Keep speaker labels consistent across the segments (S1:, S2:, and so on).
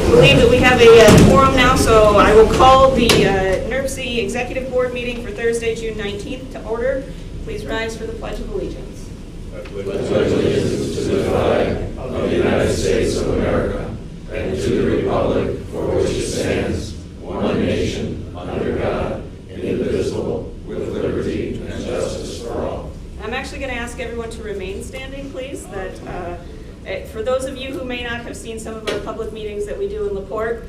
S1: believe that we have a quorum now, so I will call the NERC Executive Board meeting for Thursday, June 19th to order. Please rise for the Pledge of Allegiance.
S2: I pledge allegiance to the flag of the United States of America and to the republic for which it stands, one nation, under God, indivisible, with liberty and justice for all.
S1: I'm actually going to ask everyone to remain standing, please. For those of you who may not have seen some of our public meetings that we do in LaPorte,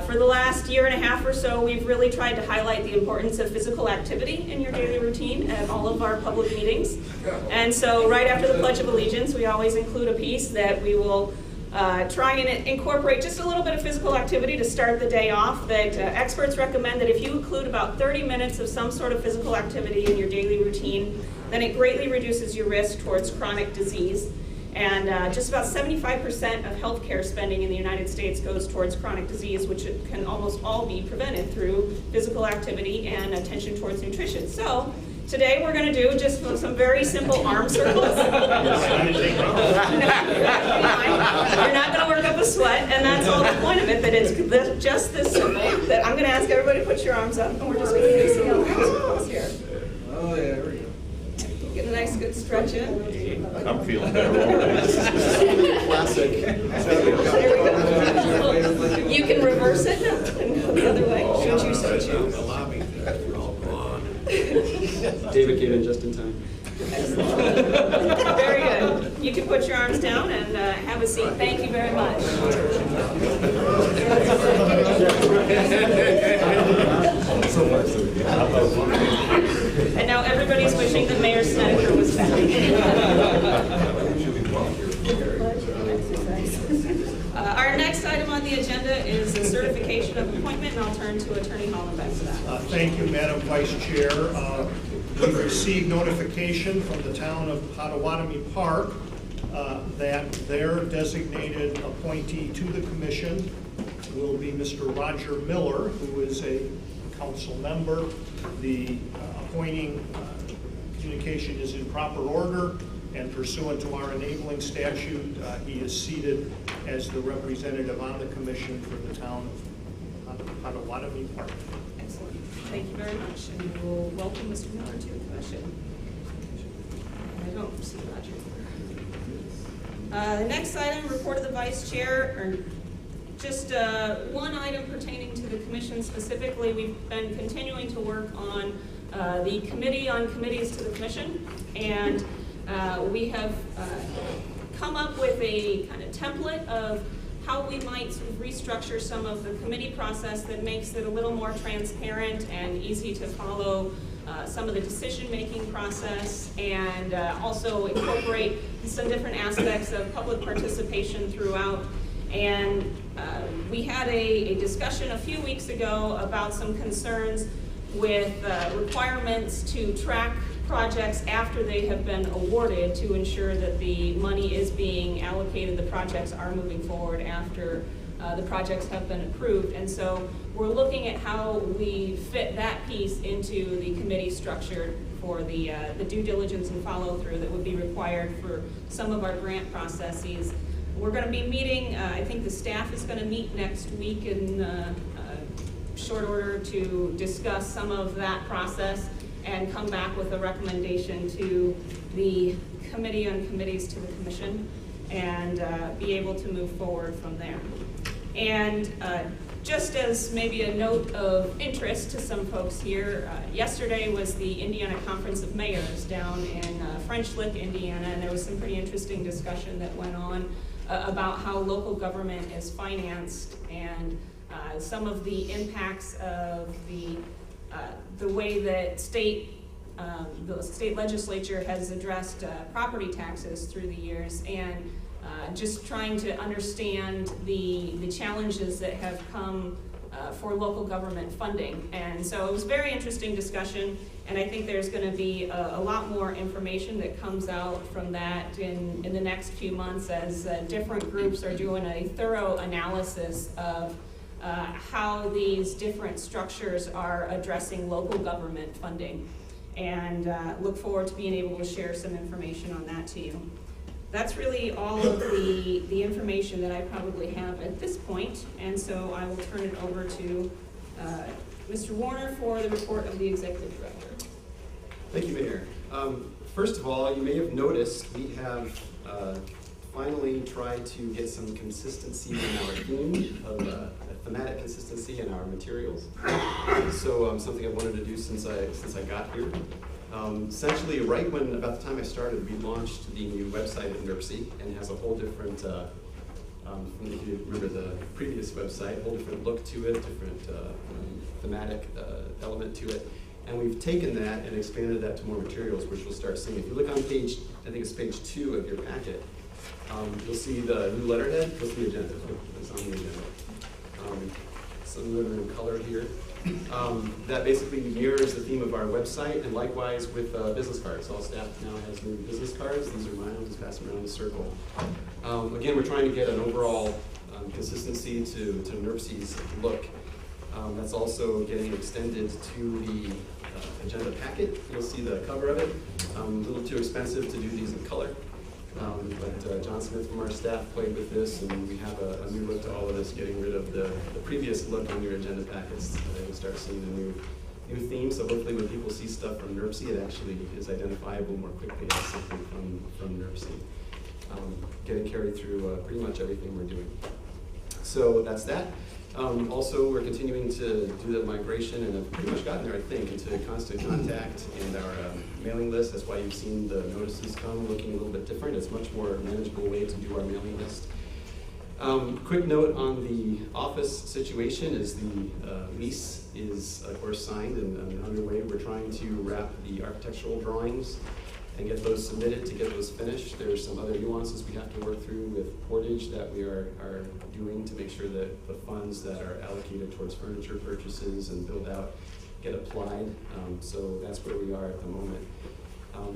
S1: for the last year and a half or so, we've really tried to highlight the importance of physical activity in your daily routine at all of our public meetings. And so right after the Pledge of Allegiance, we always include a piece that we will try and incorporate just a little bit of physical activity to start the day off. That experts recommend that if you include about 30 minutes of some sort of physical activity in your daily routine, then it greatly reduces your risk towards chronic disease. And just about 75% of healthcare spending in the United States goes towards chronic disease, which can almost all be prevented through physical activity and attention towards nutrition. So today we're going to do just some very simple arm circles. You're not going to work up a sweat, and that's all the point of it, that it's just this simple. That I'm going to ask everybody to put your arms up, and we're just going to see how the arm circles here.
S3: Oh, yeah, there we go.
S1: Get a nice good stretch in.
S2: I'm feeling better already.
S3: Classic.
S1: There we go. You can reverse it and go the other way. Should you so choose.
S4: David came in just in time.
S1: Very good. You can put your arms down and have a seat. Thank you very much. And now everybody's wishing that Mayor Snedeker was back. Our next item on the agenda is the certification of appointment, and I'll turn to Attorney Hollenbeck for that.
S5: Thank you, Madam Vice Chair. We received notification from the town of Potawatomi Park that their designated appointee to the commission will be Mr. Roger Miller, who is a council member. The appointing communication is in proper order, and pursuant to our enabling statute, he is seated as the representative on the commission for the town of Potawatomi Park.
S1: Excellent. Thank you very much, and we'll welcome Mr. Miller to the commission. I don't see Roger. The next item, report of the vice chair, or just one item pertaining to the commission specifically. We've been continuing to work on the committee on committees to the commission, and we have come up with a kind of template of how we might sort of restructure some of the committee process that makes it a little more transparent and easy to follow some of the decision-making process, and also incorporate some different aspects of public participation throughout. And we had a discussion a few weeks ago about some concerns with requirements to track projects after they have been awarded to ensure that the money is being allocated, the projects are moving forward after the projects have been approved. And so we're looking at how we fit that piece into the committee structure for the due diligence and follow-through that would be required for some of our grant processes. We're going to be meeting, I think the staff is going to meet next week in short order to discuss some of that process and come back with a recommendation to the committee on committees to the commission, and be able to move forward from there. And just as maybe a note of interest to some folks here, yesterday was the Indiana Conference of Mayors down in French Lick, Indiana, and there was some pretty interesting discussion that went on about how local government is financed, and some of the impacts of the way that the state legislature has addressed property taxes through the years, and just trying to understand the challenges that have come for local government funding. And so it was a very interesting discussion, and I think there's going to be a lot more information that comes out from that in the next few months, as different groups are doing a thorough analysis of how these different structures are addressing local government funding, and look forward to being able to share some information on that to you. That's really all of the information that I probably have at this point, and so I will turn it over to Mr. Warner for the report of the Executive Director.
S4: Thank you, Mayor. First of all, you may have noticed we have finally tried to get some consistency in our theme, of a thematic consistency in our materials. So something I wanted to do since I got here. Essentially, right when, about the time I started, we launched the new website at NERC, and it has a whole different, if you remember the previous website, a whole different look to it, different thematic element to it. And we've taken that and expanded that to more materials, which we'll start seeing. If you look on page, I think it's page 2 of your packet, you'll see the new letterhead. What's the agenda? It's on the agenda. Some of them are in color here. That basically mirrors the theme of our website, and likewise with business cards. All staff now has new business cards. These are mine. I'll just pass them around in a circle. Again, we're trying to get an overall consistency to NERC's look. That's also getting extended to the agenda packet. You'll see the cover of it. A little too expensive to do these in color. But John Smith from our staff played with this, and we have a new look to all of this, getting rid of the previous look on your agenda packets. You'll start seeing a new theme, so hopefully when people see stuff from NERC, it actually is identifiable more quickly as something from NERC. Getting carried through pretty much everything we're doing. So that's that. Also, we're continuing to do the migration, and have pretty much gotten there, I think, into Constant Contact and our mailing list. That's why you've seen the notices come looking a little bit different. It's a much more manageable way to do our mailing list. Quick note on the office situation is the lease is, of course, signed and underway. We're trying to wrap the architectural drawings and get those submitted to get those finished. There's some other nuances we have to work through with Portage that we are doing to make sure that the funds that are allocated towards furniture purchases and build out get applied. So that's where we are at the moment.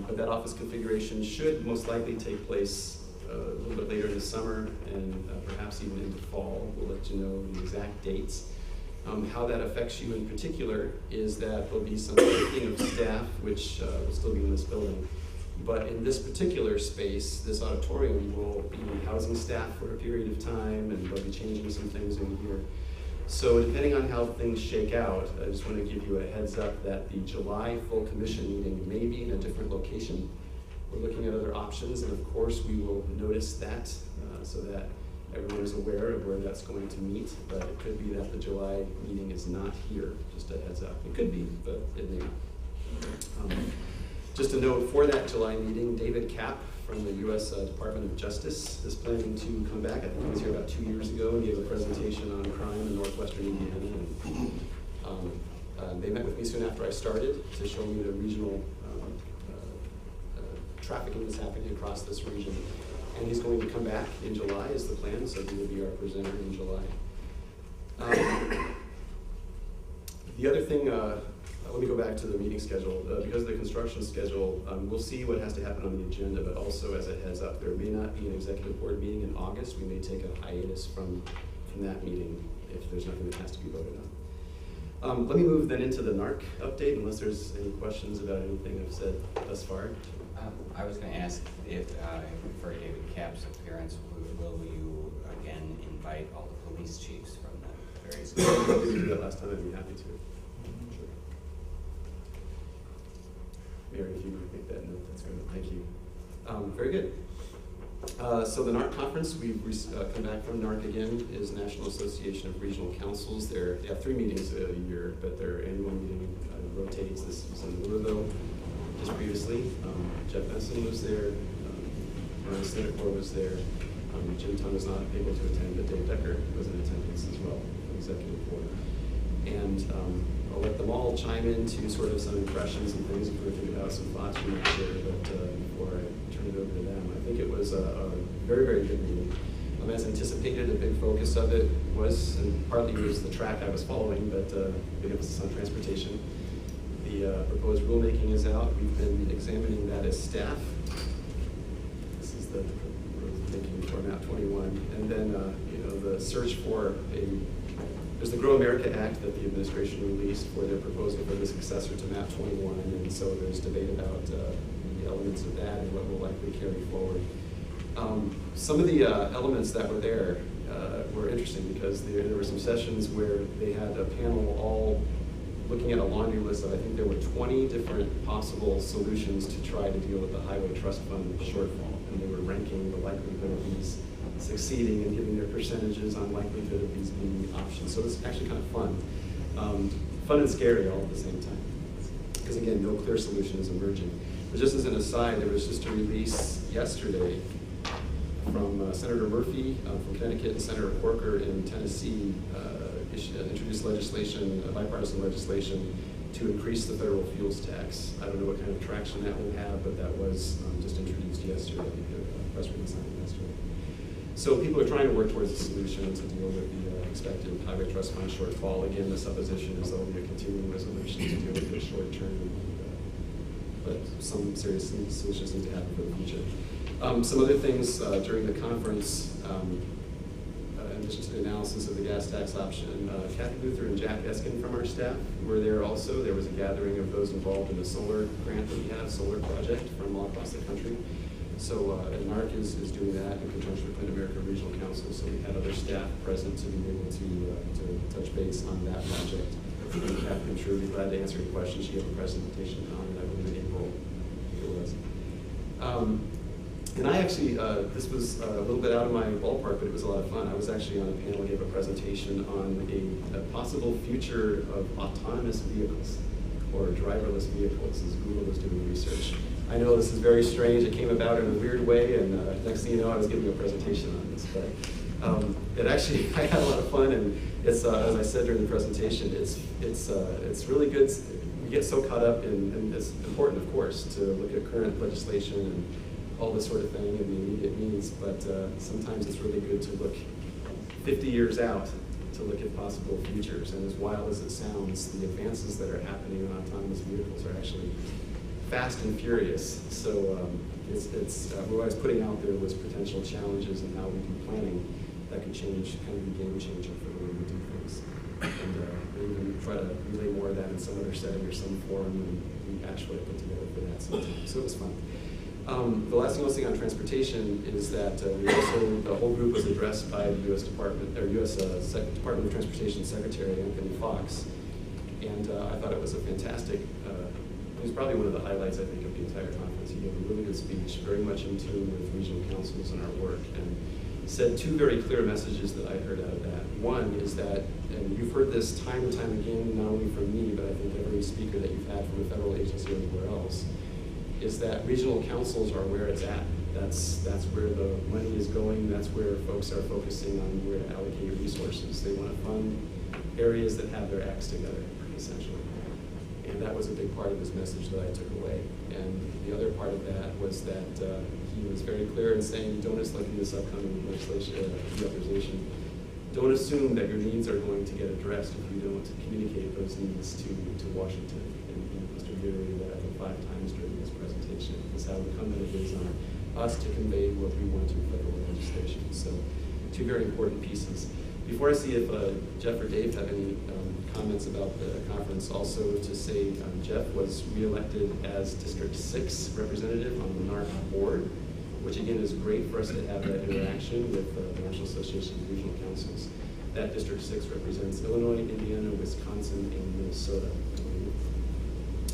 S4: But that office configuration should most likely take place a little bit later in the summer and perhaps even into fall. We'll let you know the exact dates. How that affects you in particular is that there'll be some shifting of staff, which will still be in this building. But in this particular space, this auditorium will be housing staff for a period of time, and they'll be changing some things in here. So depending on how things shake out, I just want to give you a heads up that the July full commission meeting may be in a different location. We're looking at other options, and of course we will notice that so that everyone is aware of where that's going to meet. But it could be that the July meeting is not here, just a heads up. It could be, but it may not. Just a note for that July meeting, David Kapp from the U.S. Department of Justice is planning to come back. I think he was here about 2 years ago and gave a presentation on crime in northwestern Indiana. And they met with me soon after I started to show me the regional trafficking that's happening across this region. And he's going to come back in July is the plan, so he will be our presenter in July. The other thing, let me go back to the meeting schedule. Because of the construction schedule, we'll see what has to happen on the agenda, but also as a heads up, there may not be an executive board meeting in August. We may take a hiatus from that meeting if there's nothing that has to be voted on. Let me move then into the NARC update, unless there's any questions about anything I've said thus far.
S6: I was going to ask if, for David Kapp's appearance, will you again invite all the police chiefs from the various
S4: If you did that last time, I'd be happy to. Sure. Mary, if you would make that note, that's good. Thank you. Very good. So the NARC conference, we've come back from NARC again, is National Association of Regional Councils. They have 3 meetings a year, but their annual meeting rotates. This was in Louisville just previously. Jeff Benson was there, Ryan Snedeker was there. Jim Tong was not able to attend, but Dave Decker was in attendance as well, the executive board. And I'll let them all chime into sort of some impressions and things if we're thinking about some thoughts we might share, but before I turn it over to them, I think it was a very, very good meeting. As anticipated, a big focus of it was, and partly was the track I was following, but big emphasis on transportation. The proposed rulemaking is out. We've been examining that as staff. This is the rulemaking for map 21. And then, the search for there's the Grow America Act that the administration released for their proposal for the successor to map 21. And so there's debate about the elements of that and what will likely carry forward. some of the elements that were there were interesting because there were some sessions where they had a panel all looking at a laundry list of, I think there were 20 different possible solutions to try to deal with the highway trust fund shortfall. And they were ranking the likelihood of these succeeding and giving their percentages on likelihood of these being options. So it's actually kind of fun. Fun and scary all at the same time. Because again, no clear solution is emerging. But just as an aside, there was just a release yesterday from Senator Murphy from Connecticut and Senator Corker in Tennessee introduced legislation, bipartisan legislation, to increase the federal fuels tax. I don't know what kind of traction that will have, but that was just introduced yesterday. Press release on it yesterday. So people are trying to work towards a solution to deal with the expected highway trust fund shortfall. Again, the supposition is there will be a continuing resolution to deal with the short term, but some serious solutions need to happen for the future. Some other things during the conference, in addition to the analysis of the gas tax option, Kathy Luther and Jack Eskin from our staff were there also. There was a gathering of those involved in the solar grant that we have, solar project from all across the country. So NARC is doing that in conjunction with Mid-America Regional Council. So we had other staff present to be able to touch base on that project. And Kathy, I'm sure, would be glad to answer any questions. She gave a presentation on it, I believe, in April. It was. And I actually, this was a little bit out of my ballpark, but it was a lot of fun. I was actually on a panel, gave a presentation on a possible future of autonomous vehicles or driverless vehicles as Google was doing research. I know this is very strange. It came about in a weird way, and next thing you know, I was giving a presentation on this. But it actually, I had a lot of fun, and it's as I said during the presentation, it's really good. We get so caught up in, and it's important, of course, to look at current legislation and all this sort of thing and the immediate needs, but sometimes it's really good to look 50 years out to look at possible futures. And as wild as it sounds, the advances that are happening in autonomous vehicles are actually fast and furious. So what I was putting out there was potential challenges in how we do planning that could change, kind of be game changing for the way we do things. And even try to relay more of that in some other setting or some forum, and we actually put together for that sometime. So it was fun. The last thing I'll say on transportation is that the whole group was addressed by the U.S. Department of Transportation Secretary Anthony Fox, and I thought it was a fantastic. It was probably one of the highlights, I think, of the entire conference. He gave a really good speech, very much in tune with regional councils and our work, and said two very clear messages that I heard out of that. One is that, and you've heard this time and time again, not only from me, but I think every speaker that you've had from a federal agency or anywhere else, is that regional councils are where it's at. That's where the money is going. That's where folks are focusing on where to allocate resources. They want to fund areas that have their acts together, essentially. And that was a big part of his message that I took away. And the other part of that was that he was very clear in saying, don't, like in this upcoming legislation, reauthorization, don't assume that your needs are going to get addressed if you don't communicate those needs to Washington. And he must have reiterated that, I think, 5 times during this presentation. This is how incumbent it is on us to convey what we want to federal legislation. So 2 very important pieces. Before I see if Jeff or Dave have any comments about the conference, also to say Jeff was reelected as District 6 representative on the NARC board, which again is great for us to have that interaction with the National Association of Regional Councils. That District 6 represents Illinois, Indiana, Wisconsin, and Minnesota.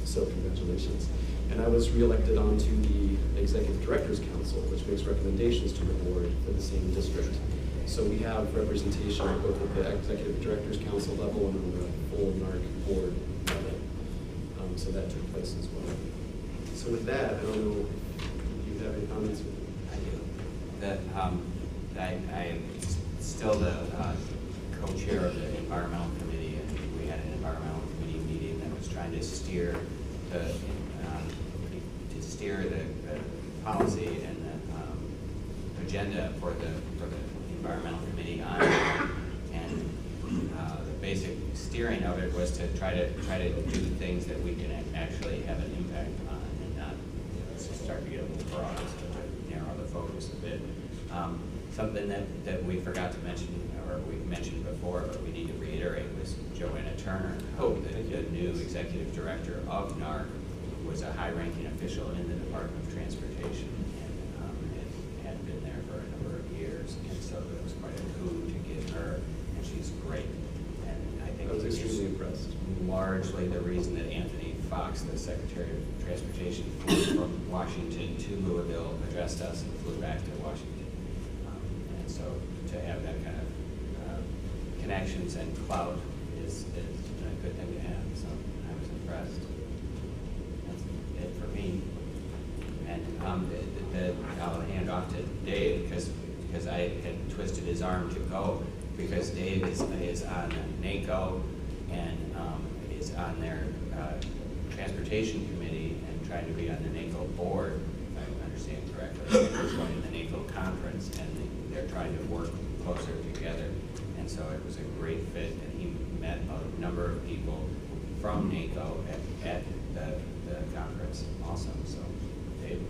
S4: So congratulations. And I was reelected onto the Executive Directors Council, which makes recommendations to the board for the same district. So we have representation both at the Executive Directors Council level and on the full NARC board level. So that took place as well. So with that, I don't know if you have any comments.
S6: I do. That I am still the co-chair of the Environmental Committee, and we had an Environmental Committee meeting that was trying to steer the policy and the agenda for the Environmental Committee on, and the basic steering of it was to try to do things that we can actually have an impact on, and not start to get a little broad, so to narrow the focus a bit. Something that we forgot to mention, or we mentioned before, but we need to reiterate, was Joanna Turner, the new executive director of NARC, who was a high-ranking official in the Department of Transportation, and had been there for a number of Cox, the Secretary of Transportation from Washington to Louisville, addressed us and flew back to Washington. And so to have that kind of connections and clout is a good thing to have. So I was impressed. That's it for me. And I'll hand off to Dave because I had twisted his arm to go, because Dave is on NACO and is on their transportation committee and trying to be on the NACO board, if I understand correctly. He's going to the NACO conference and they're trying to work closer together. And so it was a great fit, and he met a number of people from NACO at the conference also. So, Dave.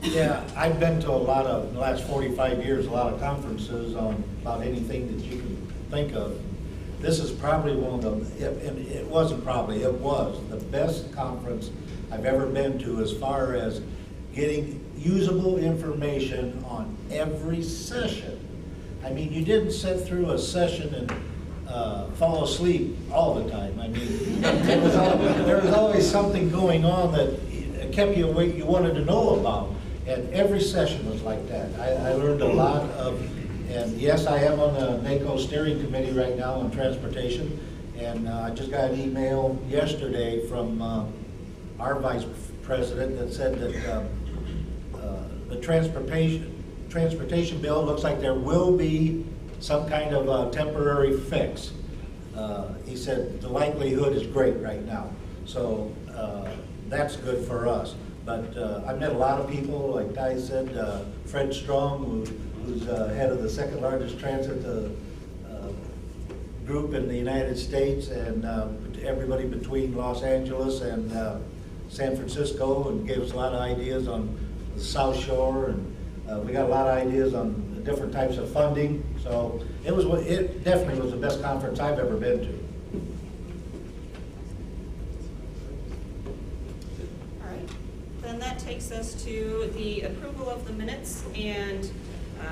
S7: Yeah, I've been to in the last 45 years, a lot of conferences on about anything that you can think of. This is probably one of the, and it wasn't probably, it was the best conference I've ever been to as far as getting usable information on every session. I mean, you didn't sit through a session and fall asleep all the time. I mean, there was always something going on that kept you awake, you wanted to know about. And every session was like that. I learned a lot of, and yes, I am on the NACO steering committee right now on transportation. And I just got an email yesterday from our vice president that said that the transportation bill looks like there will be some kind of a temporary fix. He said the likelihood is great right now. So that's good for us. But I met a lot of people, like Ty said, Fred Strong, who's head of the second largest transit group in the United States, and everybody between Los Angeles and San Francisco, and gave us a lot of ideas on the South Shore, and we got a lot of ideas on the different types of funding. So it definitely was the best conference I've ever been to.
S1: Then that takes us to the approval of the minutes, and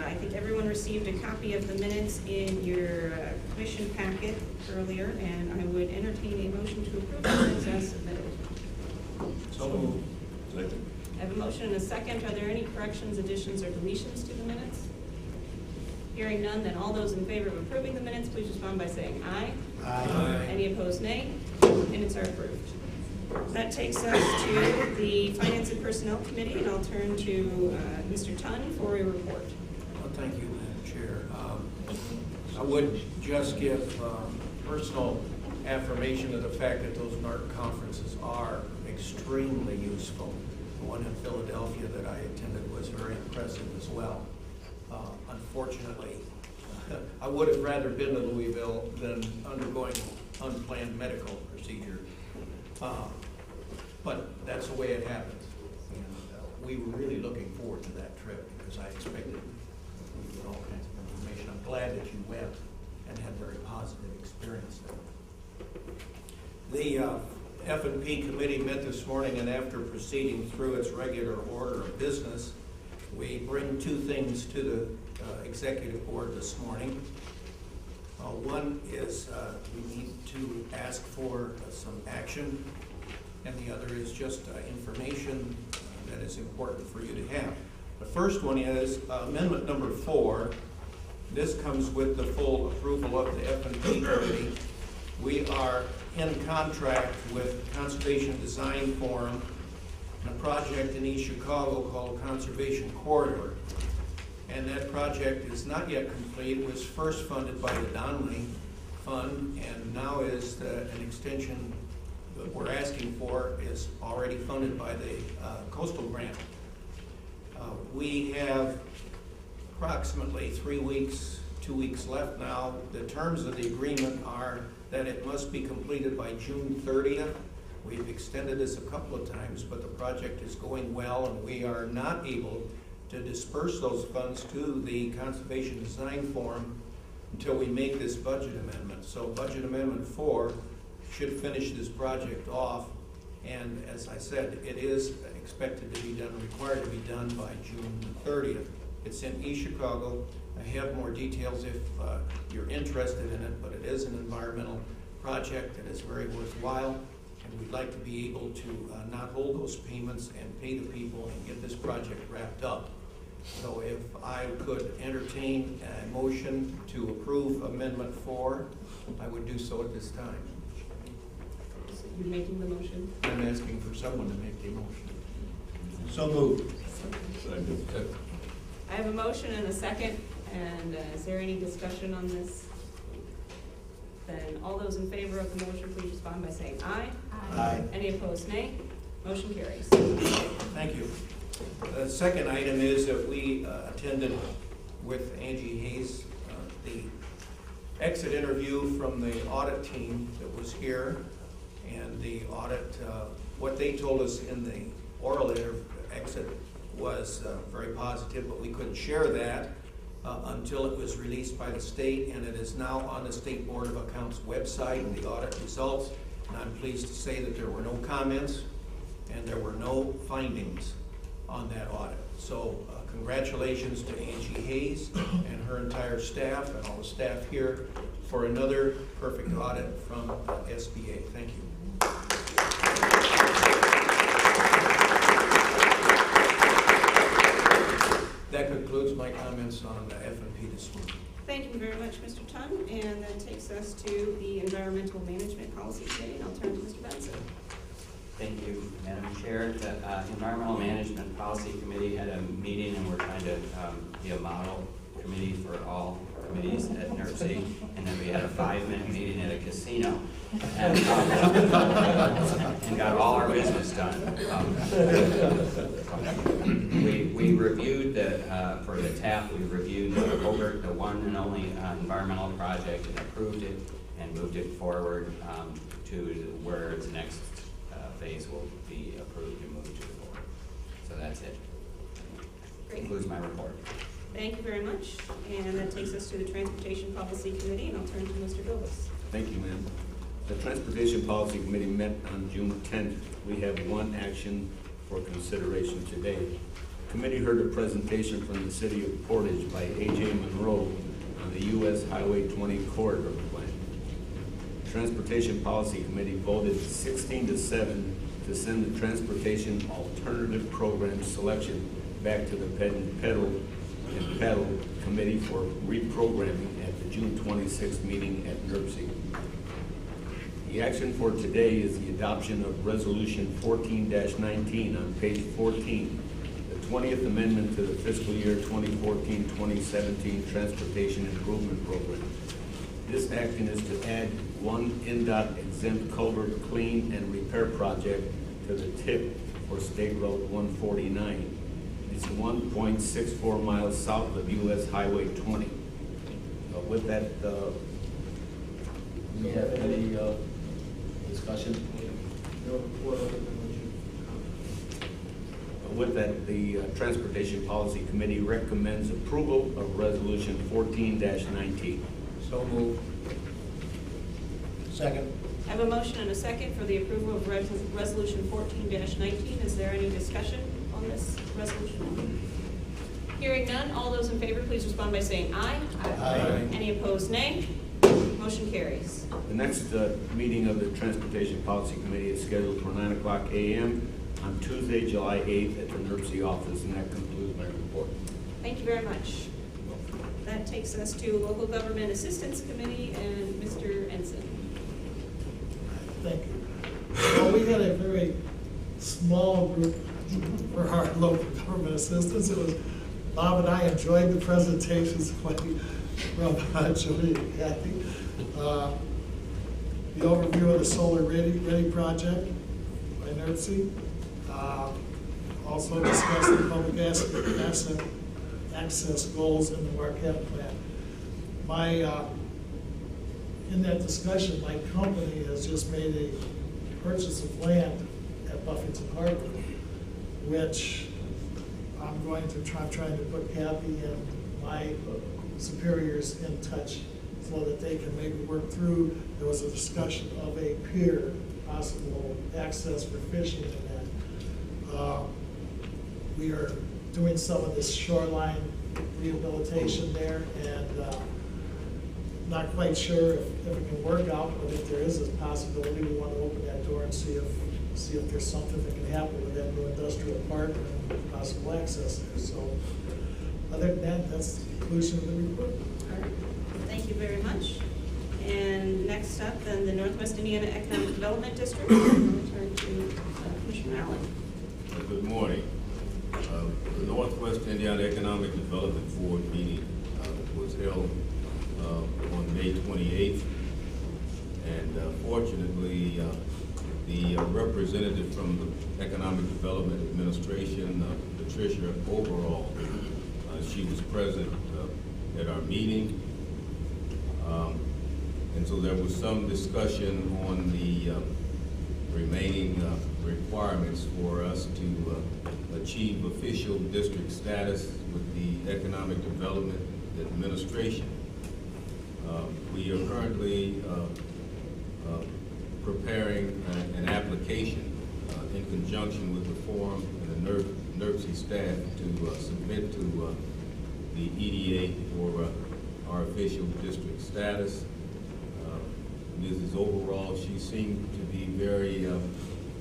S1: I think everyone received a copy of the minutes in your commission packet earlier, and I would entertain a motion to approve the minutes as submitted.
S3: So moved.
S1: I have a motion and a second. Are there any corrections, additions, or deletions to the minutes? Hearing none, then all those in favor of approving the minutes, please respond by saying aye.
S7: Aye.
S1: Any opposed, nay. Minutes are approved. That takes us to the Finance and Personnel Committee, and I'll turn to Mr. Tunn for a report.
S8: Well, thank you, Madam Chair. I would just give personal affirmation of the fact that those NARC conferences are extremely useful. The one in Philadelphia that I attended was very impressive as well. Unfortunately, I would have rather been to Louisville than undergoing unplanned medical procedure. But that's the way it happens. And we were really looking forward to that trip because I expected we would get all kinds of information. I'm glad that you went and had a very positive experience there. The F&P committee met this morning, and after proceeding through its regular order of business, we bring two things to the executive board this morning. One is we need to ask for some action, and the other is just information that is important for you to have. The first one is amendment number 4. This comes with the full approval of the F&P committee. We are in contract with Conservation Design Forum on a project in East Chicago called Conservation Corridor. And that project is not yet complete. It was first funded by the Donnelly Fund, and now is an extension that we're asking for is already funded by the Coastal Grant. We have approximately 2 weeks left now. The terms of the agreement are that it must be completed by June 30th. We've extended this a couple of times, but the project is going well, and we are not able to disperse those funds to the Conservation Design Forum until we make this budget amendment. So Budget Amendment 4 should finish this project off, and as I said, it is expected to be done, required to be done by June 30th. It's in East Chicago. I have more details if you're interested in it, but it is an environmental project that is very worthwhile. And we'd like to be able to not hold those payments and pay the people and get this project wrapped up. So if I could entertain a motion to approve Amendment 4, I would do so at this time.
S1: So you're making the motion?
S8: I'm asking for someone to make the motion.
S7: So moved.
S1: I have a motion and a second, and is there any discussion on this? Then all those in favor of the motion, please respond by saying aye.
S7: Aye.
S1: Any opposed, nay. Motion carries.
S8: Thank you. The second item is that we attended with Angie Hayes the exit interview from the audit team that was here. And the audit, what they told us in the oral exit was very positive, but we couldn't share that until it was released by the state, and it is now on the State Board of Accounts website, the audit results. And I'm pleased to say that there were no comments and there were no findings on that audit. So congratulations to Angie Hayes and her entire staff and all the staff here for another perfect audit from SBA. Thank you. That concludes my comments on the F&P this morning.
S1: Thank you very much, Mr. Tun, and that takes us to the Environmental Management Policy Committee, and I'll turn to Mr. Benson.
S6: Thank you, Madam Chair. The Environmental Management Policy Committee had a meeting, and we're trying to be a model committee for all committees at NERC. And then we had a 5-minute meeting at a casino and got all our business done. We reviewed for the TAP, we reviewed the one and only environmental project and approved it and moved it forward to where its next phase will be approved and moved to the board. So that's it.
S1: Great.
S6: Concludes my report.
S1: Thank you very much, and that takes us to the Transportation Policy Committee, and I'll turn to Mr. Gilbus.
S2: Thank you, ma'am. The Transportation Policy Committee met on June 10th. We have one action for consideration today. The committee heard a presentation from the City of Portage by A.J. Monroe on the U.S. Highway 20 corridor plan. The Transportation Policy Committee voted 16-7 to send the Transportation Alternative Program selection back to the Pedal Committee for reprogramming at the June 26th meeting at NERC. The action for today is the adoption of Resolution 14-19 on page 14, the 20th amendment to the fiscal year 2014-2017 Transportation Improvement Program. This action is to add one NDOT exempt culvert clean and repair project to the TIP for State Road 149. It's 1.64 miles south of US Highway 20. With that, do we have any discussion? With that, the Transportation Policy Committee recommends approval of Resolution 14-19.
S8: So moved.
S7: Second.
S1: I have a motion and a second for the approval of Resolution 14-19. Is there any discussion on this resolution? Hearing none, all those in favor, please respond by saying aye.
S7: Aye.
S1: Any opposed, nay. Motion carries.
S2: The next meeting of the Transportation Policy Committee is scheduled for 9:00 a.m. on Tuesday, July 8th at the NERC office, and that concludes my report.
S1: Thank you very much. That takes us to Local Government Assistance Committee and Mr. Ensign.
S9: Thank you. Well, we had a very small group for our local government assistance. It was, Bob and I enjoyed the presentations from Julie and Kathy. The overview of the Solar Ready project by NERC. Also discussed the public asset access goals in the Marquette plan. In that discussion, my company has just made a purchase of land at Buffington Harbor, which I'm going to trying to put Kathy and my superiors in touch so that they can maybe work through. There was a discussion of a pier, possible access for fishing in that. We are doing some of this shoreline rehabilitation there, and not quite sure if it can work out, but if there is a possibility, we want to open that door and see if there's something that can happen with that new industrial park and possible access there. So other than that, that's the conclusion of the report.
S1: All right, thank you very much. And next up, then, the Northwest Indiana Economic Development District. I'll turn to Commissioner Allen.
S10: Good morning. The Northwest Indiana Economic Development Board meeting was held on May 28th. And fortunately, the representative from the Economic Development Administration, Patricia Overall, she was present at our meeting. And so there was some discussion on the remaining requirements for us to achieve official district status with the Economic Development Administration. We are currently preparing an application in conjunction with the forum and the NERC staff to submit to the EDA for our official district status. Mrs. Overall, she seemed to be very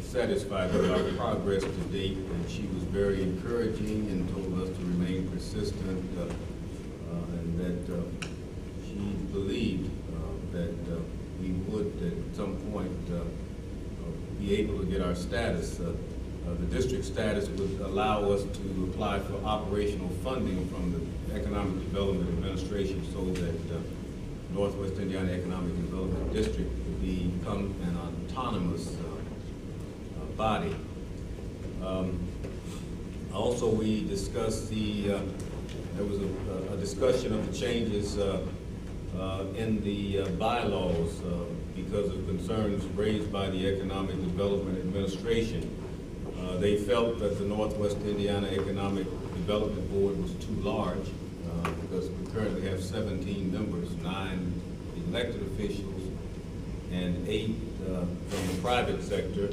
S10: satisfied with our progress to date, and she was very encouraging and told us to remain persistent, and that she believed that we would at some point be able to get our status. The district status would allow us to apply for operational funding from the Economic Development Administration so that Northwest Indiana Economic Development District would become an autonomous body. Also, we discussed there was a discussion of the changes in the bylaws because of concerns raised by the Economic Development Administration. They felt that the Northwest Indiana Economic Development Board was too large because we currently have 17 members, 9 elected officials and 8 from the private sector.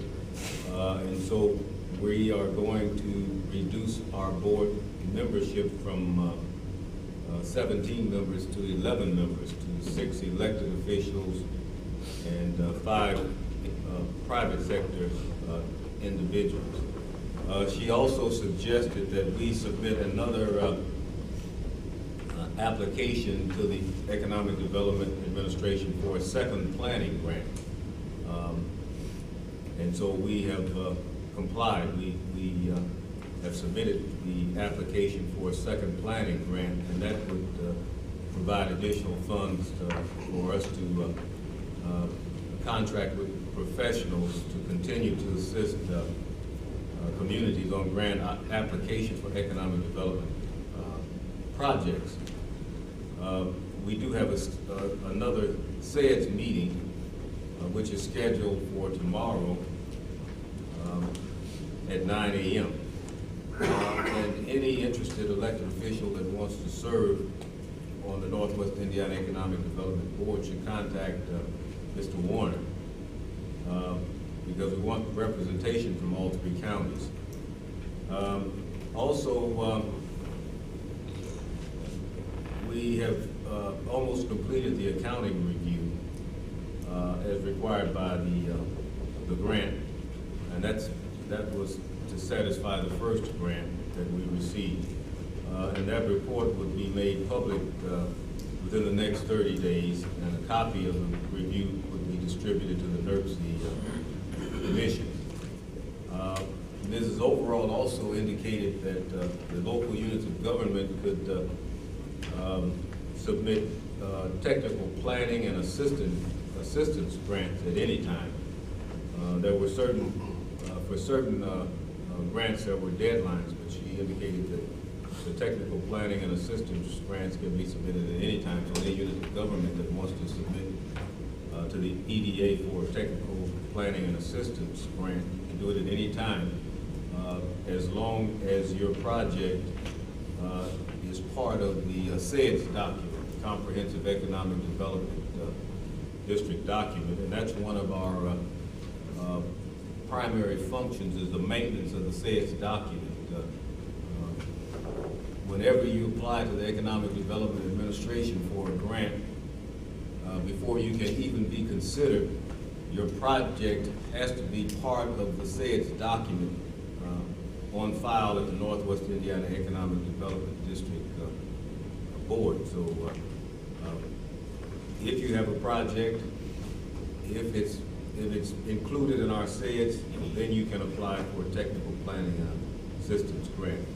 S10: And so we are going to reduce our board membership from 17 members to 11 members, to 6 elected officials and 5 private sector individuals. She also suggested that we submit another application to the Economic Development Administration for a second planning grant. And so we have complied. We have submitted the application for a second planning grant, and that would provide additional funds for us to contract with professionals to continue to assist communities on grant application for economic development projects. We do have another SEDS meeting, which is scheduled for tomorrow at 9 a.m. And any interested elected official that wants to serve on the Northwest Indiana Economic Development Board should contact Mr. Warner, because we want representation from all 3 counties. Also, we have almost completed the accounting review as required by the grant, and that was to satisfy the first grant that we received. And that report would be made public within the next 30 days, and a copy of the review would be distributed to the NERC Commission. Mrs. Overall also indicated that the local units of government could submit technical planning and assistance grants at any time. There were for certain grants there were deadlines, but she indicated that the technical planning and assistance grants can be submitted at any time. So any unit of government that wants to submit to the EDA for a technical planning and assistance grant can do it at any time, as long as your project is part of the SEDS document, Comprehensive Economic Development District document, and that's one of our primary functions, is the maintenance of the SEDS document. Whenever you apply to the Economic Development Administration for a grant, before you can even be considered, your project has to be part of the SEDS document on file at the Northwest Indiana Economic Development District Board. So if you have a project, if it's included in our SEDS, then you can apply for a technical planning assistance grant.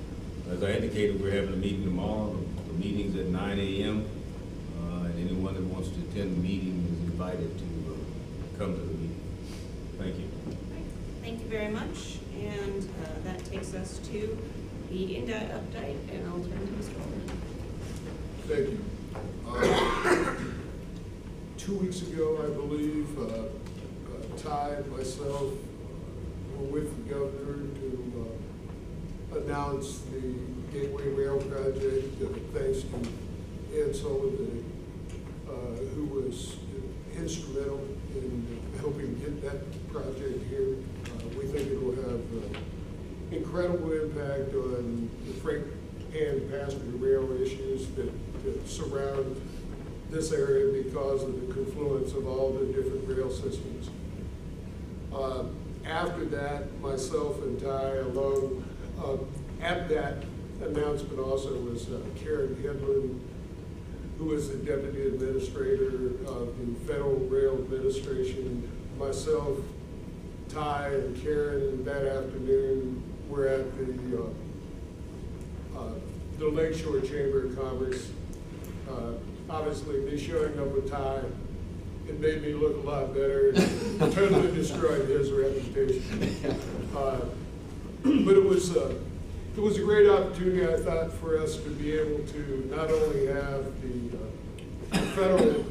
S10: As I indicated, we're having a meeting tomorrow. The meeting's at 9 a.m. And anyone that wants to attend the meeting is invited to come to the meeting. Thank you.
S1: Thank you very much. And that takes us to the INDOT update, and I'll turn to Mr. Holder.
S11: Thank you. 2 weeks ago, I believe, Ty and myself were with the governor to announce the Gateway Rail project, thanks to Ed Sullivan, who was instrumental in helping get that project here. We think it will have incredible impact on the freight and passenger rail issues that surround this area because of the confluence of all the different rail systems. After that, myself and Ty alone, at that announcement also was Karen Hedlund, who is the Deputy Administrator of the Federal Rail Administration. Myself, Ty, and Karen that afternoon were at the Lakeshore Chamber of Commerce. Obviously, me showing up with Ty, it made me look a lot better and totally destroyed his reputation. But it was a great opportunity, I thought, for us to be able to not only have the federal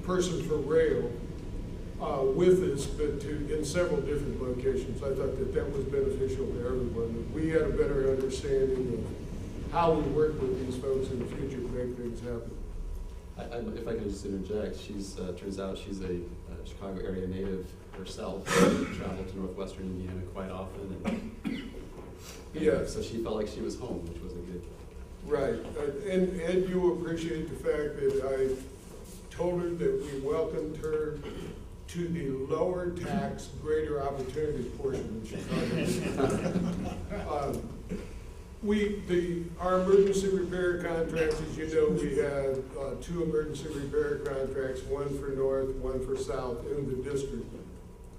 S11: person for rail with us, but in several different locations. I thought that was beneficial to everyone. That we had a better understanding of how we work with these folks in the future to make things happen.
S4: If I could just interject, turns out she's a Chicago area native herself, traveled to Northwestern Indiana quite often, and
S11: yeah,
S4: so she felt like she was home, which was a good.
S11: Right, and you appreciate the fact that I told her that we welcomed her to the lower tax, greater opportunity portion of Chicago. Our emergency repair contracts, as you know, we have 2 emergency repair contracts, one for north, one for south in the district.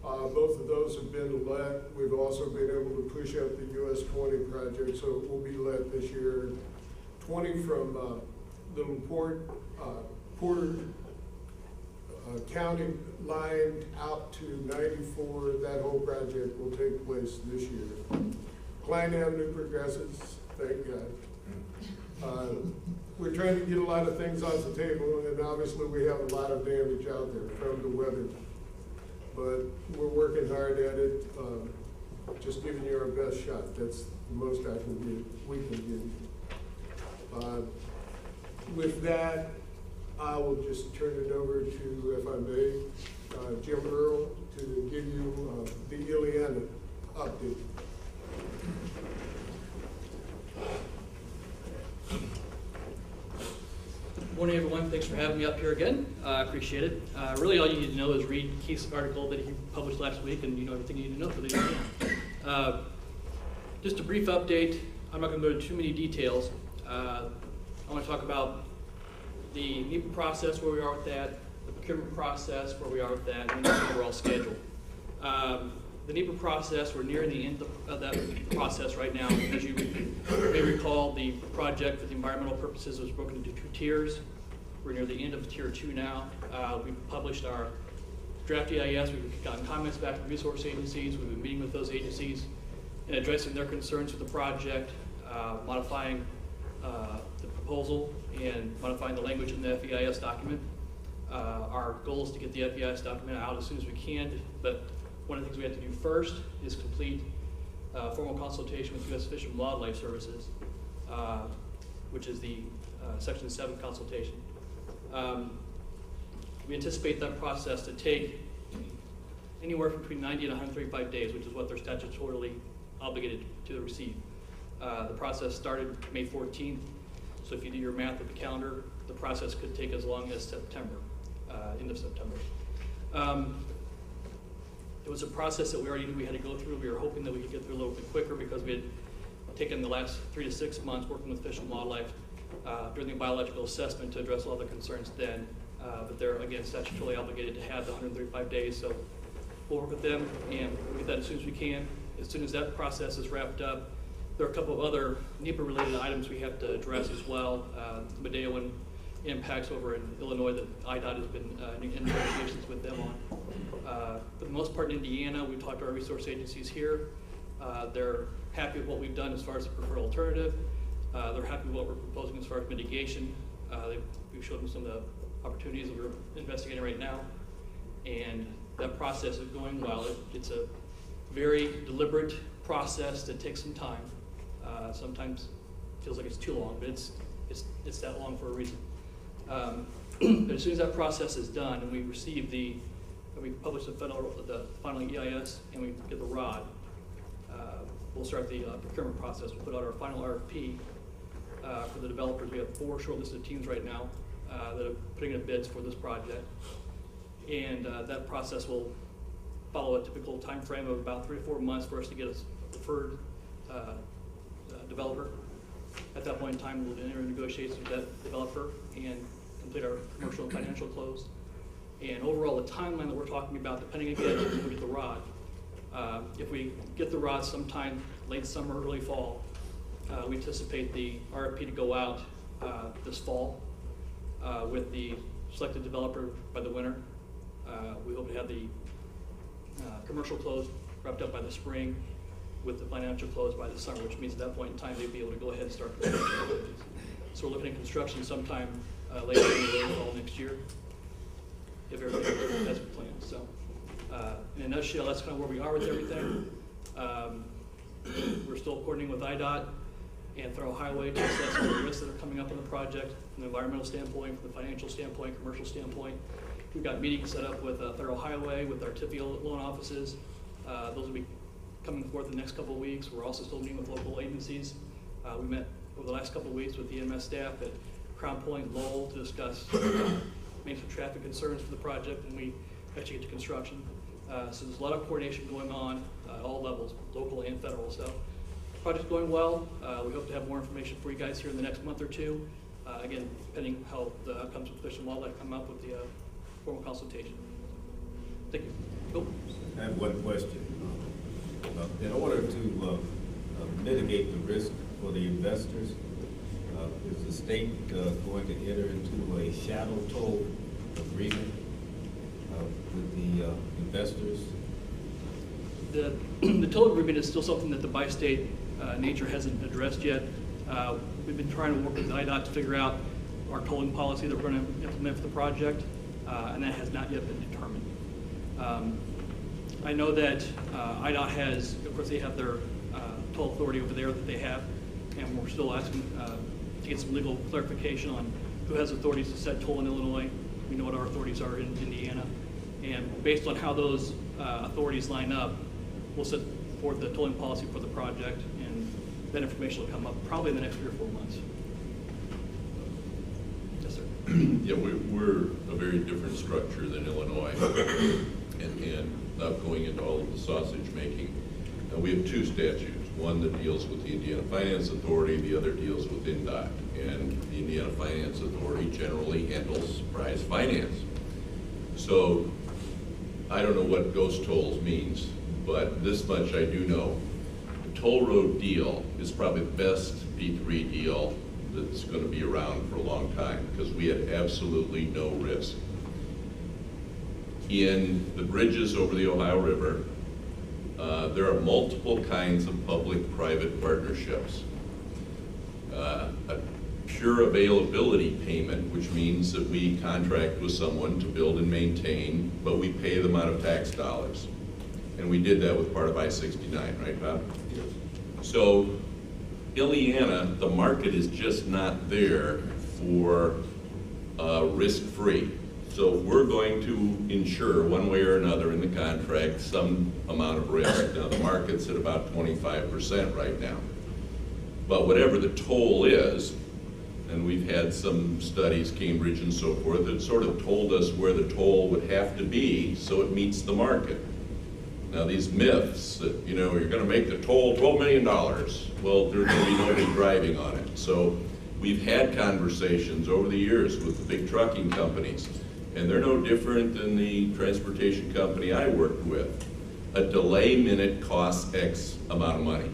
S11: Both of those have been let. We've also been able to push up the US 20 project, so it will be let this year. 20 from Little Porter County line out to 94. That whole project will take place this year. Klein Avenue progresses, thank God. We're trying to get a lot of things off the table, and obviously we have a lot of damage out there from the weather. But we're working hard at it, just giving you our best shot. That's the most we can give. With that, I will just turn it over to, if I may, Jim Earl to give you the Illiana update.
S12: Morning, everyone. Thanks for having me up here again. I appreciate it. Really, all you need to know is read Keith's article that he published last week, and you know everything you need to know for the year. Just a brief update. I'm not going to go into too many details. I want to talk about the NEPA process, where we are with that, the procurement process, where we are with that, and the overall schedule. The NEPA process, we're near the end of that process right now. As you may recall, the project for the environmental purposes was broken into 2 tiers. We're near the end of tier 2 now. We've published our draft EIS. We've gotten comments back from resource agencies. We've been meeting with those agencies and addressing their concerns with the project, modifying the proposal and modifying the language in the FEIS document. Our goal is to get the FEIS document out as soon as we can, but one of the things we have to do first is complete formal consultation with U.S. Fish and Wildlife Services, which is the Section 7 consultation. We anticipate that process to take anywhere between 90 and 135 days, which is what they're statutorily obligated to receive. The process started May 14th, so if you do your math with the calendar, the process could take as long as September. end of September. It was a process that we already knew we had to go through. We were hoping that we could get through a little bit quicker because we had taken the last 3 to 6 months working with Fish and Wildlife during the biological assessment to address all the concerns then. But they're, again, statutorily obligated to have the 135 days, so we'll work with them and we'll get that as soon as we can. As soon as that process is wrapped up, there are a couple of other NEPA-related items we have to address as well. Medeoan impacts over in Illinois that IDOT has been in negotiations with them on. For the most part in Indiana, we talked to our resource agencies here. They're happy with what we've done as far as the preferred alternative. They're happy with what we're proposing as far as mitigation. We've showed them some of the opportunities that we're investigating right now. And that process is going well. It's a very deliberate process that takes some time. Sometimes feels like it's too long, but it's that long for a reason. But as soon as that process is done and we receive we publish the final EIS and we get the ROD, we'll start the procurement process. We'll put out our final RFP for the developers. We have 4 shortlisted teams right now that are putting in bids for this project. And that process will follow a typical time frame of about 3 to 4 months for us to get a preferred developer. At that point in time, we'll enter negotiations with that developer and complete our commercial and financial close. And overall, the timeline that we're talking about, depending again on when we get the ROD, if we get the ROD sometime late summer, early fall, we anticipate the RFP to go out this fall with the selected developer by the winter. We hope to have the commercial close wrapped up by the spring with the financial close by the summer, which means at that point in time they'd be able to go ahead and start construction activities. So we're looking at construction sometime later in the fall next year, if everything has been planned. So in a nutshell, that's kind of where we are with everything. We're still coordinating with IDOT and Federal Highway to assess all the risks that are coming up on the project from the environmental standpoint, from the financial standpoint, commercial standpoint. We've got meetings set up with Federal Highway, with our TIFIA loan offices. Those will be coming forth in the next couple of weeks. We're also still meeting with local agencies. We met over the last couple of weeks with the EMS staff at Crown Point Lowell to discuss maybe some traffic concerns for the project when we actually get to construction. So there's a lot of coordination going on at all levels, local and federal. So the project's going well. We hope to have more information for you guys here in the next month or two. Again, depending how the outcomes with Fish and Wildlife come up with the formal consultation. Thank you. Go.
S10: I have one question. In order to mitigate the risk for the investors, is the state going to enter into a shadow toll agreement with the investors?
S12: The toll agreement is still something that the bi-state nature hasn't addressed yet. We've been trying to work with IDOT to figure out our tolling policy that we're going to implement for the project, and that has not yet been determined. I know that IDOT has, of course, they have their toll authority over there that they have, and we're still asking to get some legal clarification on who has authorities to set toll in Illinois. We know what our authorities are in Indiana, and based on how those authorities line up, we'll set forth the tolling policy for the project, and that information will come up probably in the next 3 or 4 months. Yes, sir.
S2: Yeah, we're a very different structure than Illinois, and not going into all of the sausage making. We have 2 statutes, one that deals with the Indiana Finance Authority, the other deals with INDOT. And the Indiana Finance Authority generally handles prize finance. So I don't know what ghost tolls means, but this much I do know. The toll road deal is probably the best B3 deal that's going to be around for a long time because we had absolutely no risk. In the bridges over the Ohio River, there are multiple kinds of public-private partnerships. A pure availability payment, which means that we contract with someone to build and maintain, but we pay them out of tax dollars. And we did that with part of I-69, right, Bob? Yes. So, Indiana, the market is just not there for risk-free. So we're going to insure one way or another in the contract some amount of risk. Now the market's at about 25% right now. But whatever the toll is, and we've had some studies, Cambridge and so forth, that sort of told us where the toll would have to be so it meets the market. Now these myths that, you know, you're gonna make the toll $12 million, well, there's gonna be nobody driving on it. So we've had conversations over the years with the big trucking companies, and they're no different than the transportation company I worked with. A delay minute costs X amount of money.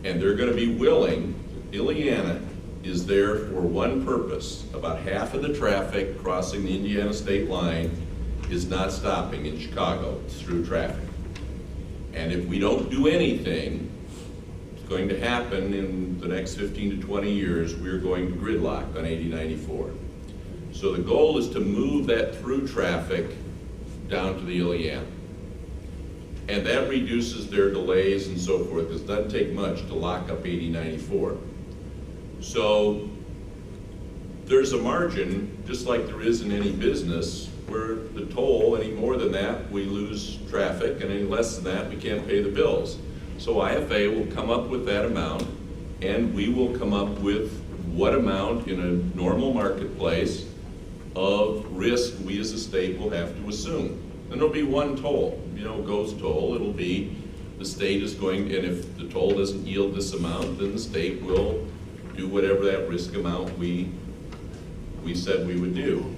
S2: And they're gonna be willing, Illiana is there for one purpose. About half of the traffic crossing the Indiana state line is not stopping in Chicago, it's through traffic. And if we don't do anything, it's going to happen in the next 15 to 20 years, we're going to gridlock on 8094. So the goal is to move that through traffic down to the Illiana. And that reduces their delays and so forth. It doesn't take much to lock up 8094. So there's a margin, just like there is in any business, where the toll, any more than that, we lose traffic, and any less than that, we can't pay the bills. So IFA will come up with that amount, and we will come up with what amount in a normal marketplace of risk we as a state will have to assume. And there'll be one toll, you know, GOES toll. It'll be the state is going, and if the toll doesn't yield this amount, then the state will do whatever that risk amount we said we would do.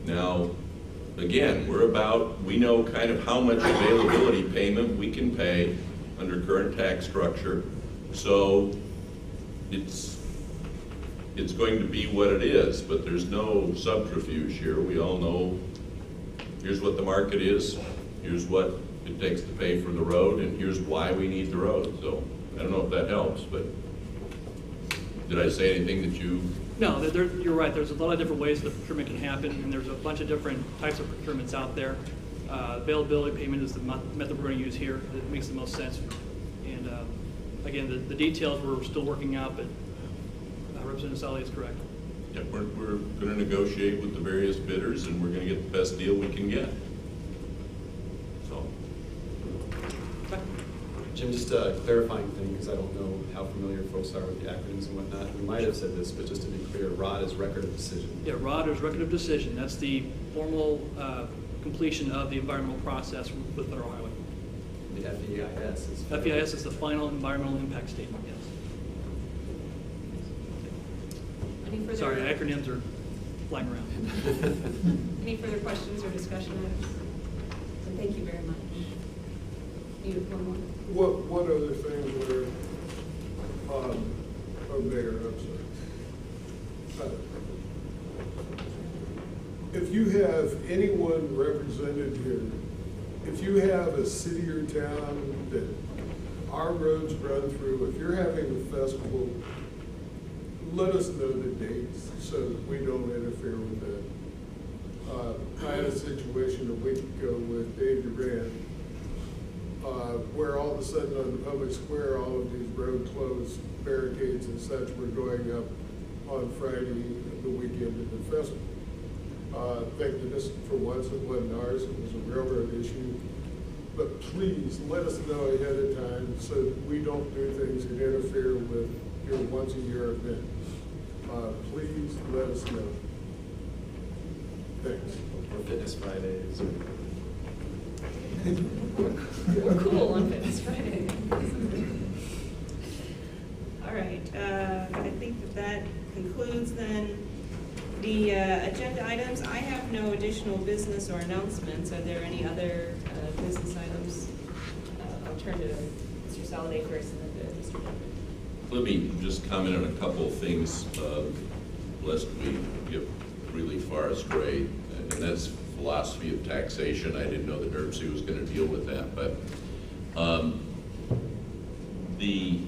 S2: Now, again, we know kind of how much availability payment we can pay under current tax structure. So it's going to be what it is, but there's no subterfuge here. We all know here's what the market is, here's what it takes to pay for the road, and here's why we need the road. So I don't know if that helps, but did I say anything that you?
S12: No, you're right. There's a lot of different ways that procurement can happen, and there's a bunch of different types of procurements out there. Availability payment is the method we're going to use here. It makes the most sense. And again, the details we're still working out, but Representative Sally is correct.
S2: Yeah, we're going to negotiate with the various bidders, and we're going to get the best deal we can get. So,
S4: Jim, just a clarifying thing, because I don't know how familiar folks are with the acronyms and whatnot. We might have said this, but just to be clear, ROD is Record of Decision.
S12: Yeah, ROD is Record of Decision. That's the formal completion of the environmental process with Federal Highway.
S4: The FEIS is.
S12: FEIS is the final environmental impact statement, yes.
S1: Any further?
S12: Sorry, acronyms are flying around.
S1: Any further questions or discussion items? So thank you very much. You have one more?
S11: What other things were, Mayor, I'm sorry. If you have anyone represented here, if you have a city or town that our roads run through, if you're having a festival, let us know the dates so that we don't interfere with that. I had a situation a week ago with Dave Durant, where all of a sudden on the public square, all of these road closed barricades and such were going up on Friday, the weekend of the festival. Thank goodness for once it wasn't ours, it was a railroad issue. But please let us know ahead of time so that we don't do things that interfere with your once-a-year event. Please let us know. Thanks.
S4: Or Fitness Fridays.
S1: We're cool on Fitness Friday. All right, I think that concludes then the agenda items. I have no additional business or announcements. Are there any other business items? I'll turn to Mr. Soliday first and then to Mr. Duncan.
S2: Let me just comment on a couple of things, lest we get really far astray, and that's philosophy of taxation. I didn't know that NERC was going to deal with that, but the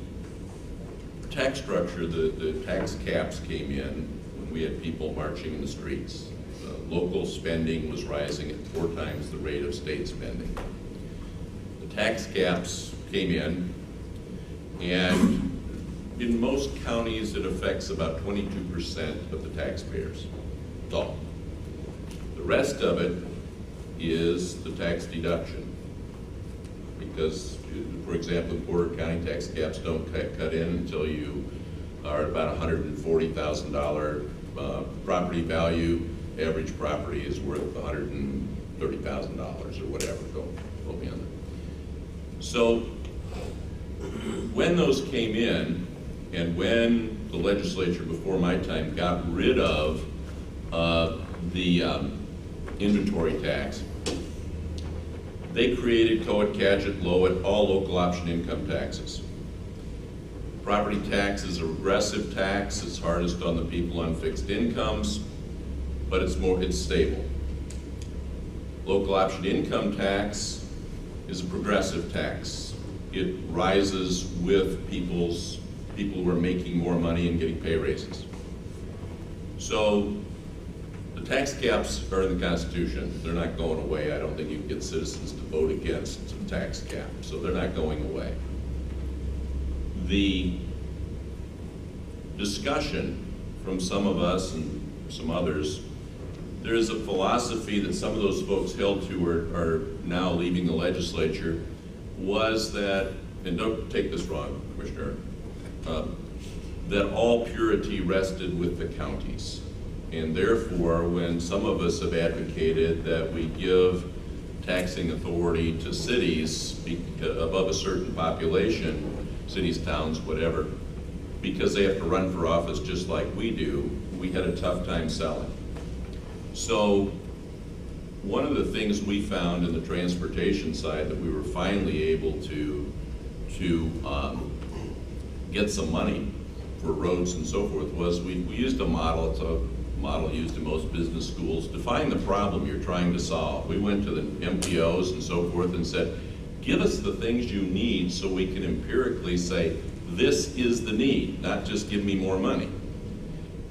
S2: tax structure, the tax caps came in when we had people marching in the streets. Local spending was rising at 4 times the rate of state spending. The tax caps came in, and in most counties, it affects about 22% of the taxpayers. That's all. The rest of it is the tax deduction. Because, for example, in Porter County, tax caps don't cut in until you are about $140,000 property value. Average property is worth $130,000 or whatever, go me on that. So when those came in, and when the legislature before my time got rid of the inventory tax, they created Coet, Cadgett, Lowett, all local option income taxes. Property tax is a regressive tax. It's hardest on the people on fixed incomes, but it's stable. Local option income tax is a progressive tax. It rises with people who are making more money and getting pay raises. So the tax caps are in the Constitution. They're not going away. I don't think you can get citizens to vote against a tax cap, so they're not going away. The discussion from some of us and some others, there's a philosophy that some of those folks held to are now leaving the legislature, was that, and don't take this wrong, Commissioner, that all purity rested with the counties. And therefore, when some of us have advocated that we give taxing authority to cities above a certain population, cities, towns, whatever, because they have to run for office just like we do, we had a tough time selling. So one of the things we found in the transportation side that we were finally able to get some money for roads and so forth was we used a model. It's a model used in most business schools. Define the problem you're trying to solve. We went to the MPOs and so forth and said, give us the things you need so we can empirically say, this is the need, not just give me more money.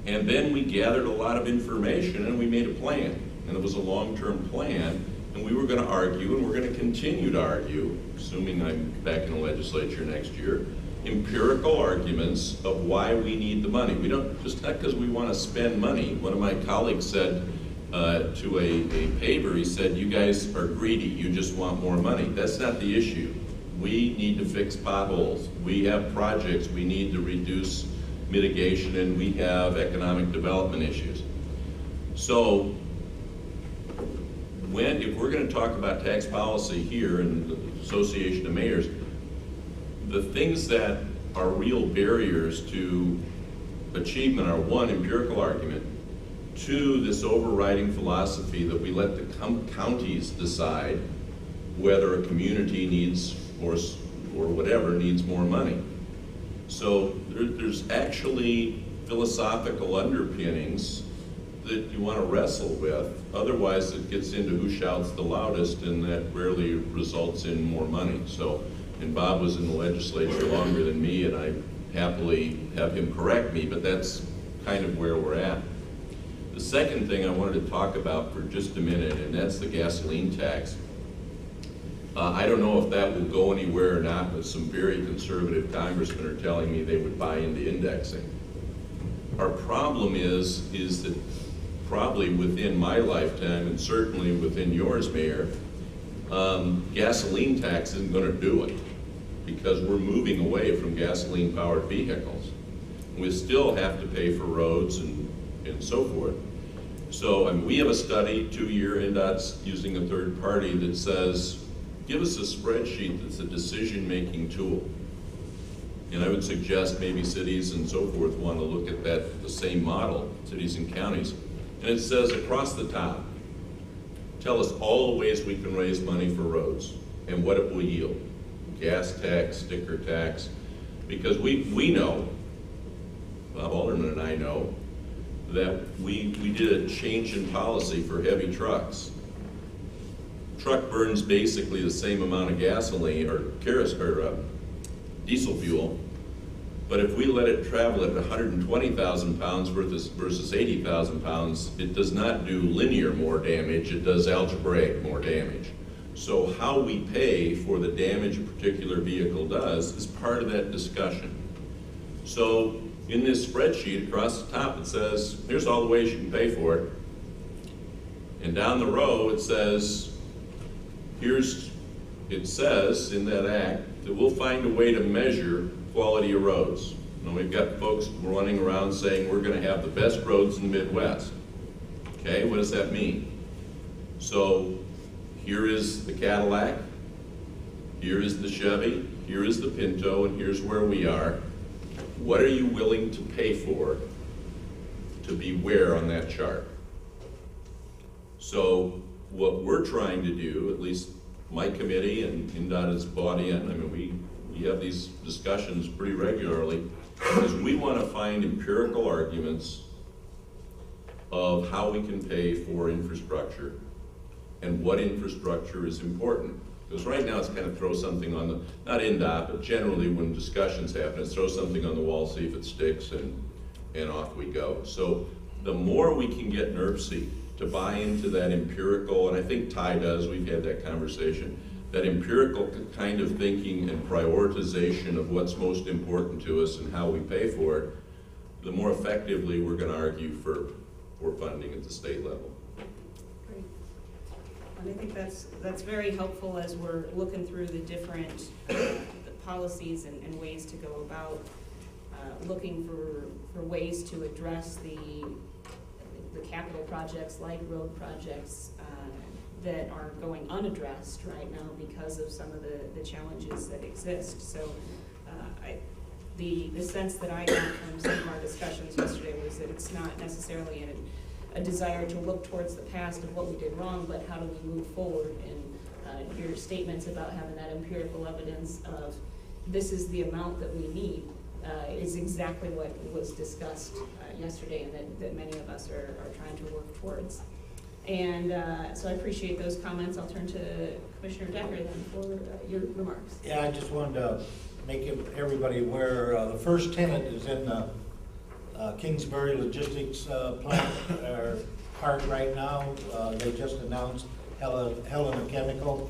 S2: And then we gathered a lot of information and we made a plan. And it was a long-term plan, and we were going to argue, and we're going to continue to argue, assuming I'm back in the legislature next year, empirical arguments of why we need the money. We don't, just not because we want to spend money. One of my colleagues said to a paver, he said, you guys are greedy, you just want more money. That's not the issue. We need to fix potholes. We have projects we need to reduce mitigation, and we have economic development issues. So if we're going to talk about tax policy here in the Association of Mayors, the things that are real barriers to achievement are, one, empirical argument, two, this overriding philosophy that we let the counties decide whether a community needs or whatever needs more money. So there's actually philosophical underpinnings that you want to wrestle with. Otherwise, it gets into who shouts the loudest, and that rarely results in more money. So, and Bob was in the legislature longer than me, and I happily have him correct me, but that's kind of where we're at. The second thing I wanted to talk about for just a minute, and that's the gasoline tax. I don't know if that will go anywhere or not, but some very conservative congressmen are telling me they would buy into indexing. Our problem is that probably within my lifetime, and certainly within yours, Mayor, gasoline tax isn't going to do it, because we're moving away from gasoline-powered vehicles. We still have to pay for roads and so forth. So we have a study, 2-year NDOT's using a third party that says, give us a spreadsheet that's a decision-making tool. And I would suggest maybe cities and so forth want to look at that, the same model, cities and counties. And it says across the top, tell us all the ways we can raise money for roads and what it will yield. Gas tax, sticker tax, because we know, Bob Alderman and I know, that we did a change in policy for heavy trucks. Truck burns basically the same amount of gasoline or diesel fuel, but if we let it travel at 120,000 pounds versus 80,000 pounds, it does not do linear more damage, it does algebraic more damage. So how we pay for the damage a particular vehicle does is part of that discussion. So in this spreadsheet across the top it says, here's all the ways you can pay for it. And down the row it says, it says in that act that we'll find a way to measure quality of roads. And we've got folks running around saying we're gonna have the best roads in the Midwest. Okay, what does that mean? So here is the Cadillac, here is the Chevy, here is the Pinto, and here's where we are. What are you willing to pay for to be where on that chart? So what we're trying to do, at least my committee and INDOT has bought in, I mean, we have these discussions pretty regularly, is we want to find empirical arguments of how we can pay for infrastructure and what infrastructure is important. Because right now it's kind of throw something on the, not INDOT, but generally when discussions happen, it's throw something on the wall, see if it sticks, and off we go. So the more we can get NERC to buy into that empirical, and I think Ty does, we've had that conversation, that empirical kind of thinking and prioritization of what's most important to us and how we pay for it, the more effectively we're going to argue for funding at the state level.
S1: Great. And I think that's very helpful as we're looking through the different the policies and ways to go about looking for ways to address the capital projects like road projects that are going unaddressed right now because of some of the challenges that exist. So the sense that I got from some of our discussions yesterday was that it's not necessarily a desire to look towards the past of what we did wrong, but how do we move forward, and your statements about having that empirical evidence of this is the amount that we need is exactly what was discussed yesterday, and that many of us are trying to work towards. And so I appreciate those comments. I'll turn to Commissioner Decker then for your remarks.
S7: Yeah, I just wanted to make everybody aware, the first tenant is in the Kingsbury Logistics plant or park right now. They just announced Helena Chemical.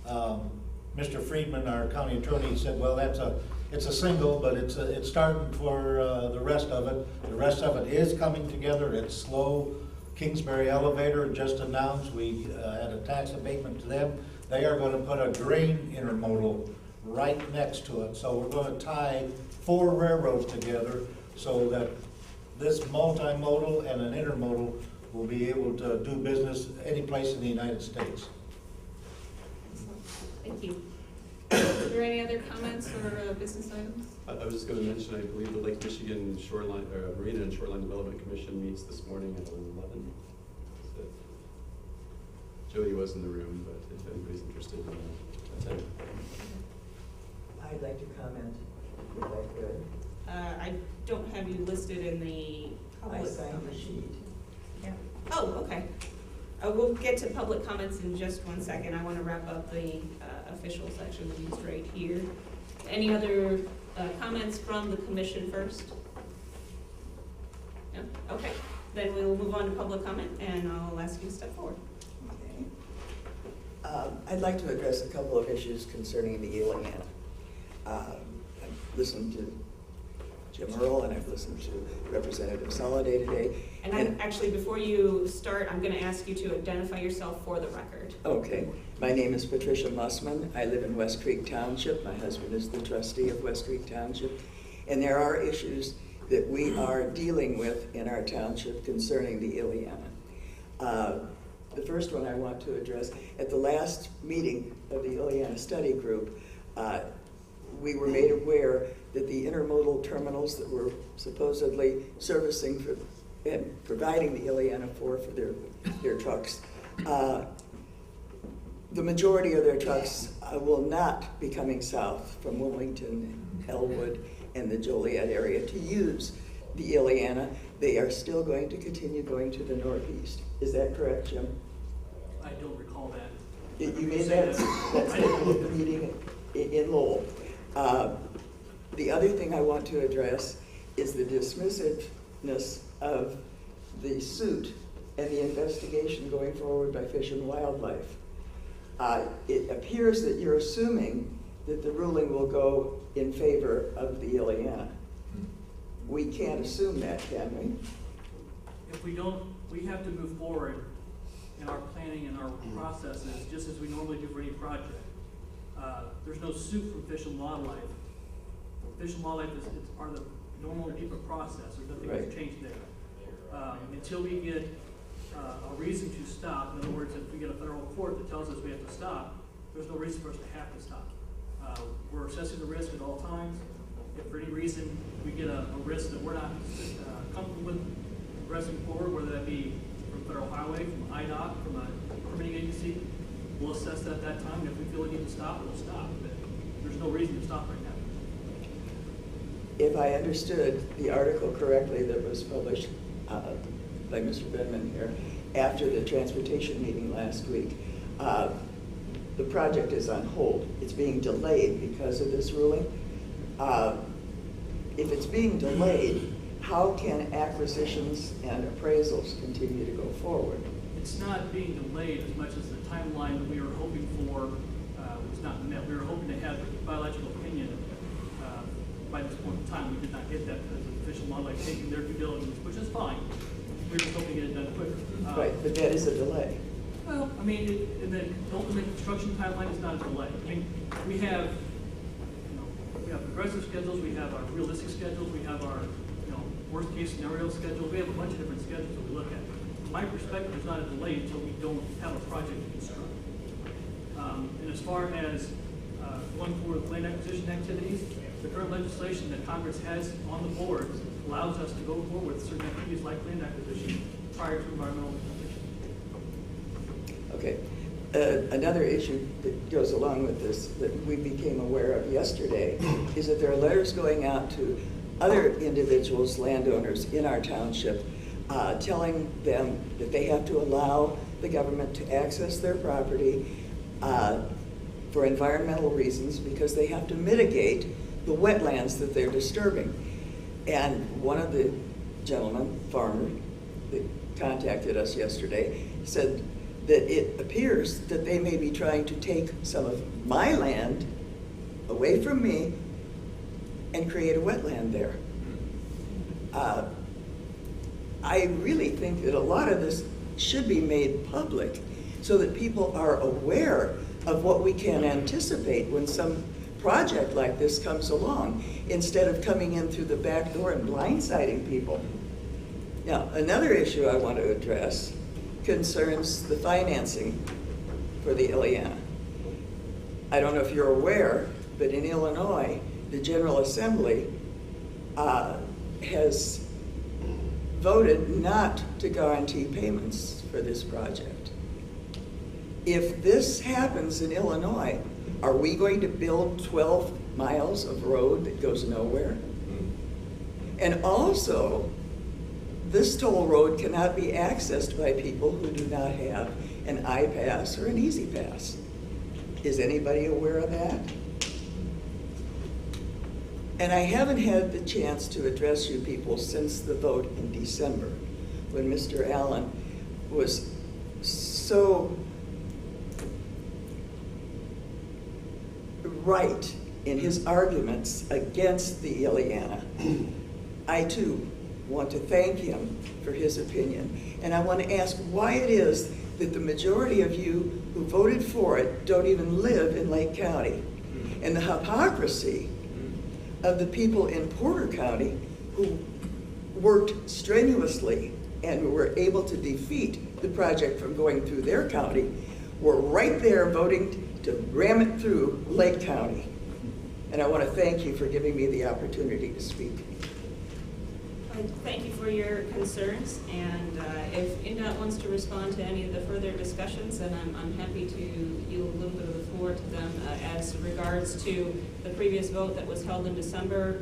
S7: Mr. Friedman, our county attorney, said, well, it's a single, but it's starting for the rest of it. The rest of it is coming together. It's slow. Kingsbury Elevator just announced, we had a tax abatement to them. They are going to put a grain intermodal right next to it. So we're going to tie 4 railroads together so that this multimodal and an intermodal will be able to do business any place in the United States.
S1: Thank you. Are there any other comments or business items?
S4: I was just going to mention, I believe the Lake Michigan Shoreline, Marina and Shoreline Development Commission meets this morning at 11. So Jody was in the room, but if anybody's interested in attending.
S13: I'd like to comment, if I could.
S1: I don't have you listed in the public
S13: I signed the
S1: comment.
S13: sheet.
S1: Yeah. Oh, okay. We'll get to public comments in just one second. I want to wrap up the official section of these right here. Any other comments from the commission first? No? Okay. Then we'll move on to public comment, and I'll ask you to step forward.
S13: Okay. I'd like to address a couple of issues concerning the Ileana. I've listened to Jim Earl, and I've listened to Representative Soliday today.
S1: And actually, before you start, I'm going to ask you to identify yourself for the record.
S13: Okay. My name is Patricia Mussman. I live in West Creek Township. My husband is the trustee of West Creek Township. And there are issues that we are dealing with in our township concerning the Ileana. The first one I want to address, at the last meeting of the Ileana Study Group, we were made aware that the intermodal terminals that were supposedly servicing for and providing the Ileana for their trucks, the majority of their trucks will not be coming south from Wilmington, Elwood, and the Joliet area to use the Ileana. They are still going to continue going to the northeast. Is that correct, Jim?
S12: I don't recall that.
S13: You made that statement at the meeting in Lowell. The other thing I want to address is the dismissiveness of the suit and the investigation going forward by Fish and Wildlife. It appears that you're assuming that the ruling will go in favor of the Ileana. We can't assume that, can we?
S12: If we don't, we have to move forward in our planning and our processes, just as we normally do for any project. There's no suit from Fish and Wildlife. Fish and Wildlife are the normal NEPA process. There's nothing
S13: Right.
S12: that's changed there. Until we get a reason to stop, in other words, if we get a federal court that tells us we have to stop, there's no reason for us to have to stop. We're assessing the risk at all times. If for any reason we get a risk that we're not comfortable with progressing forward, whether that be from federal highway, from IDOT, from a permitting agency, we'll assess that at that time. And if we feel we need to stop, we'll stop. But there's no reason to stop right now.
S13: If I understood the article correctly that was published by Mr. Benman here after the transportation meeting last week, the project is on hold. It's being delayed because of this ruling. If it's being delayed, how can acquisitions and appraisals continue to go forward?
S12: It's not being delayed as much as the timeline that we were hoping for was not met. We were hoping to have a biological opinion by this point in time. We did not get that because of Fish and Wildlife taking their due diligence, which is fine. We were just hoping to get it done quicker.
S13: Right, but that is a delay.
S12: Well, I mean, in the ultimate construction timeline is not a delay. I mean, we have aggressive schedules, we have our realistic schedules, we have our, worst case scenario schedule. We have a bunch of different schedules that we look at. From my perspective, it's not a delay until we don't have a project to construct. And as far as going forward with land acquisition activities, the current legislation that Congress has on the board allows us to go forward with certain activities like land acquisition prior to environmental completion.
S13: Okay. Another issue that goes along with this that we became aware of yesterday is that there are letters going out to other individuals, landowners in our township, telling them that they have to allow the government to access their property for environmental reasons because they have to mitigate the wetlands that they're disturbing. And one of the gentlemen, farmer, that contacted us yesterday said that it appears that they may be trying to take some of my land away from me and create a wetland there. I really think that a lot of this should be made public so that people are aware of what we can anticipate when some project like this comes along, instead of coming in through the back door and blindsiding people. Now, another issue I want to address concerns the financing for the Ileana. I don't know if you're aware, but in Illinois, the General Assembly has voted not to guarantee payments for this project. If this happens in Illinois, are we going to build 12 miles of road that goes nowhere? And also, this toll road cannot be accessed by people who do not have an I-Pass or an Easy Pass. Is anybody aware of that? And I haven't had the chance to address you people since the vote in December, when Mr. Allen was so right in his arguments against the Ileana. I too want to thank him for his opinion. And I want to ask why it is that the majority of you who voted for it don't even live in Lake County. And the hypocrisy of the people in Porter County who worked strenuously and who were able to defeat the project from going through their county were right there voting to ram it through Lake County. And I want to thank you for giving me the opportunity to speak.
S1: Thank you for your concerns, and if INDOT wants to respond to any of the further discussions, then I'm happy to yield a little bit of the floor to them. As regards to the previous vote that was held in December,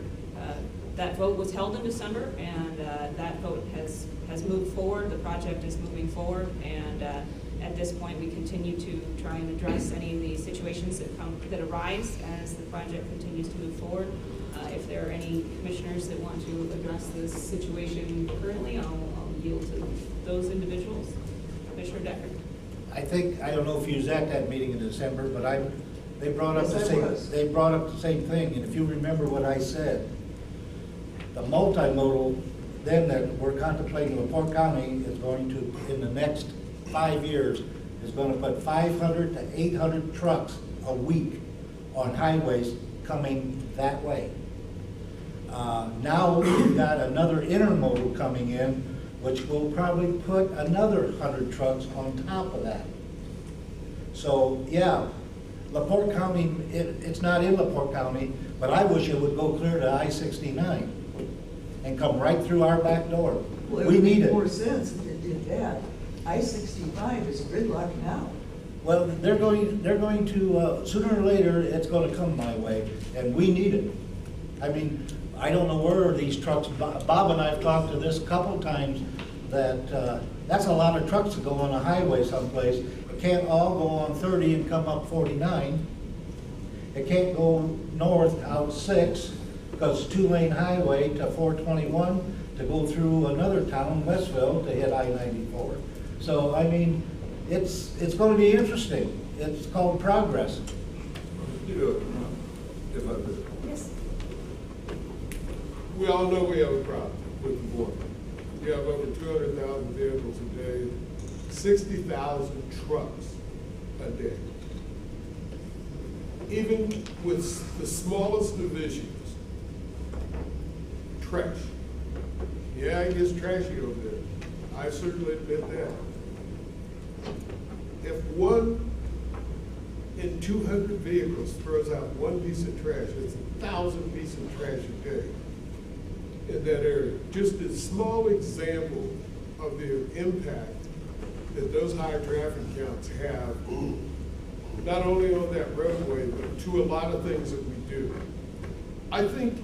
S1: that vote was held in December, and that vote has moved forward. The project is moving forward, and at this point, we continue to try and address any of the situations that arise as the project continues to move forward. If there are any commissioners that want to address this situation currently, I'll yield to those individuals. Commissioner Decker.
S7: I don't know if you was at that meeting in December, but they brought up
S13: Yes,
S7: the
S13: I
S7: same.
S13: was.
S7: They brought up the same thing, and if you remember what I said, the multimodal then that we're contemplating with Port County is going to, in the next 5 years, is going to put 500 to 800 trucks a week on highways coming that way. Now we've got another intermodal coming in, which will probably put another 100 trucks on top of that. So, yeah, LaPorte County, it's not in LaPorte County, but I wish it would go clear to I-69 and come right through our back door.
S13: Well, it
S7: We
S13: would
S7: need
S13: make
S7: it.
S13: more sense if it did that. I-65 is gridlocked now.
S7: Well, they're going to, sooner or later, it's gonna come my way, and we need it. I mean, I don't know where these trucks, Bob and I've talked to this a couple times, that, that's a lot of trucks to go on a highway someplace. It can't all go on 30 and come up 49. It can't go north out 6, because it's 2-lane highway to 421 to go through another town, Westville, to hit I-94. So, I mean, it's going to be interesting. It's called progress.
S11: You know, if I could.
S1: Yes.
S11: We all know we have a problem with the border. We have over 200,000 vehicles a day, 60,000 trucks a day. Even with the smallest divisions, trash. Yeah, it gets trashy over there. I certainly admit that. If 1 in 200 vehicles throws out one piece of trash, it's 1,000 pieces of trash a day in that area. Just a small example of the impact that those high traffic counts have, not only on that roadway, but to a lot of things that we do. I think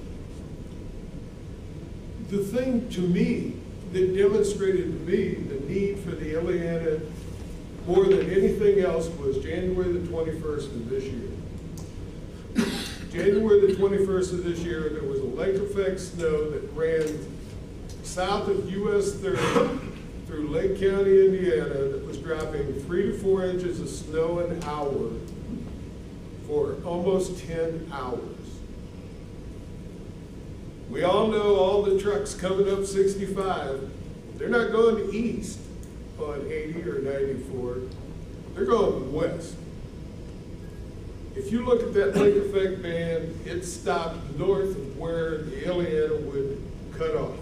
S11: the thing to me that demonstrated to me the need for the Illiana more than anything else was January the 21st of this year. January the 21st of this year, there was a lake effect snow that ran south of US 30 through Lake County, Indiana, that was dropping 3 to 4 inches of snow an hour for almost 10 hours. We all know all the trucks coming up 65, they're not going east on 80 or 94, they're going west. If you look at that lake effect band, it stopped north of where the Illiana would cut off.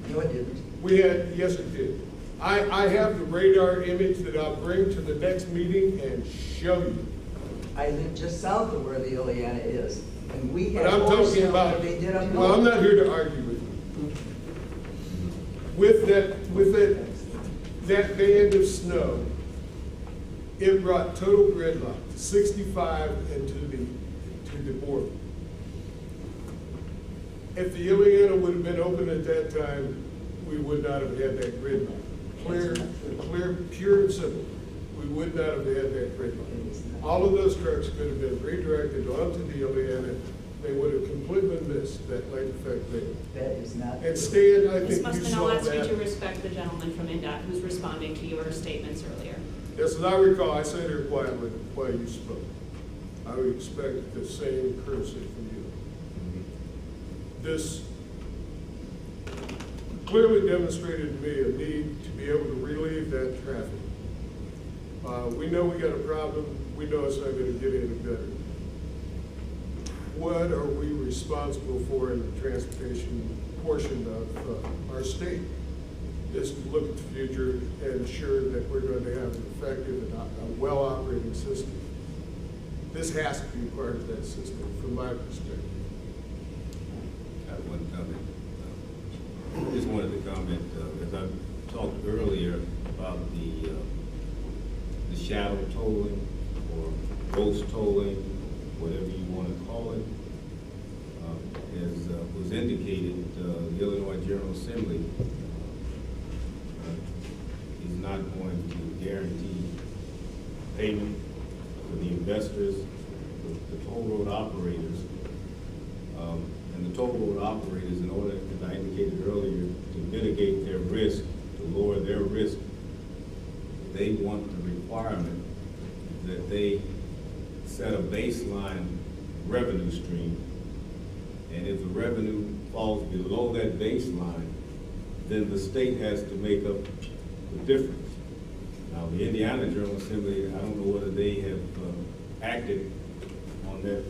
S13: No, it didn't.
S11: We had, yes it did. I have the radar image that I'll bring to the next meeting and show you.
S13: I live just south of where the Illiana is, and we
S11: But
S13: had
S11: I'm
S13: more
S11: talking
S13: snow
S11: about,
S13: than they did up north.
S11: well, I'm not here to argue with you. With that band of snow, it brought total gridlock, 65 and to the border. If the Illiana would have been open at that time, we would not have had that gridlock. Clear, pure and simple. We would not have had that gridlock. All of those trucks could have been redirected onto the Illiana. They would have completely missed that lake effect there.
S13: That is not.
S11: And Stan, I
S1: Ms.
S11: think you
S1: Musman,
S11: saw
S1: I'll ask you to
S11: that.
S1: respect the gentleman from INDOT who's responding to your statements earlier.
S11: Yes, as I recall, I sat here quietly while you spoke. I would expect the same courtesy from you. This clearly demonstrated to me a need to be able to relieve that traffic. We know we got a problem. We know it's not going to get any better. What are we responsible for in the transportation portion of our state? Is to look at the future and ensure that we're going to have an effective and a well-operating system. This has to be part of that system, from my perspective.
S10: I have one comment. I just wanted to comment, as I talked earlier about the shadow tolling or ghost tolling, whatever you want to call it. As was indicated, the Illinois General Assembly is not going to guarantee payment for the investors, the toll road operators. And the toll road operators, in order, as I indicated earlier, to mitigate their risk, to lower their risk, they want the requirement that they set a baseline revenue stream. And if the revenue falls below that baseline, then the state has to make up the difference. Now, the Indiana General Assembly, I don't know whether they have acted on that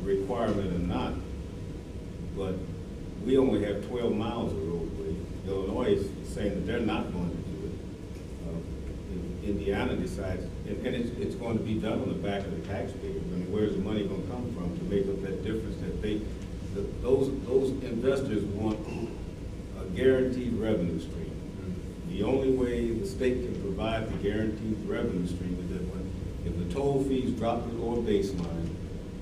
S10: requirement or not, but we only have 12 miles of roadway. Illinois is saying that they're not going to do it. Indiana decides, and it's going to be done on the back of the taxpayers. I mean, where's the money going to come from to make up that difference that those investors want a guaranteed revenue stream. The only way the state can provide the guaranteed revenue stream is that if the toll fees drop below a baseline,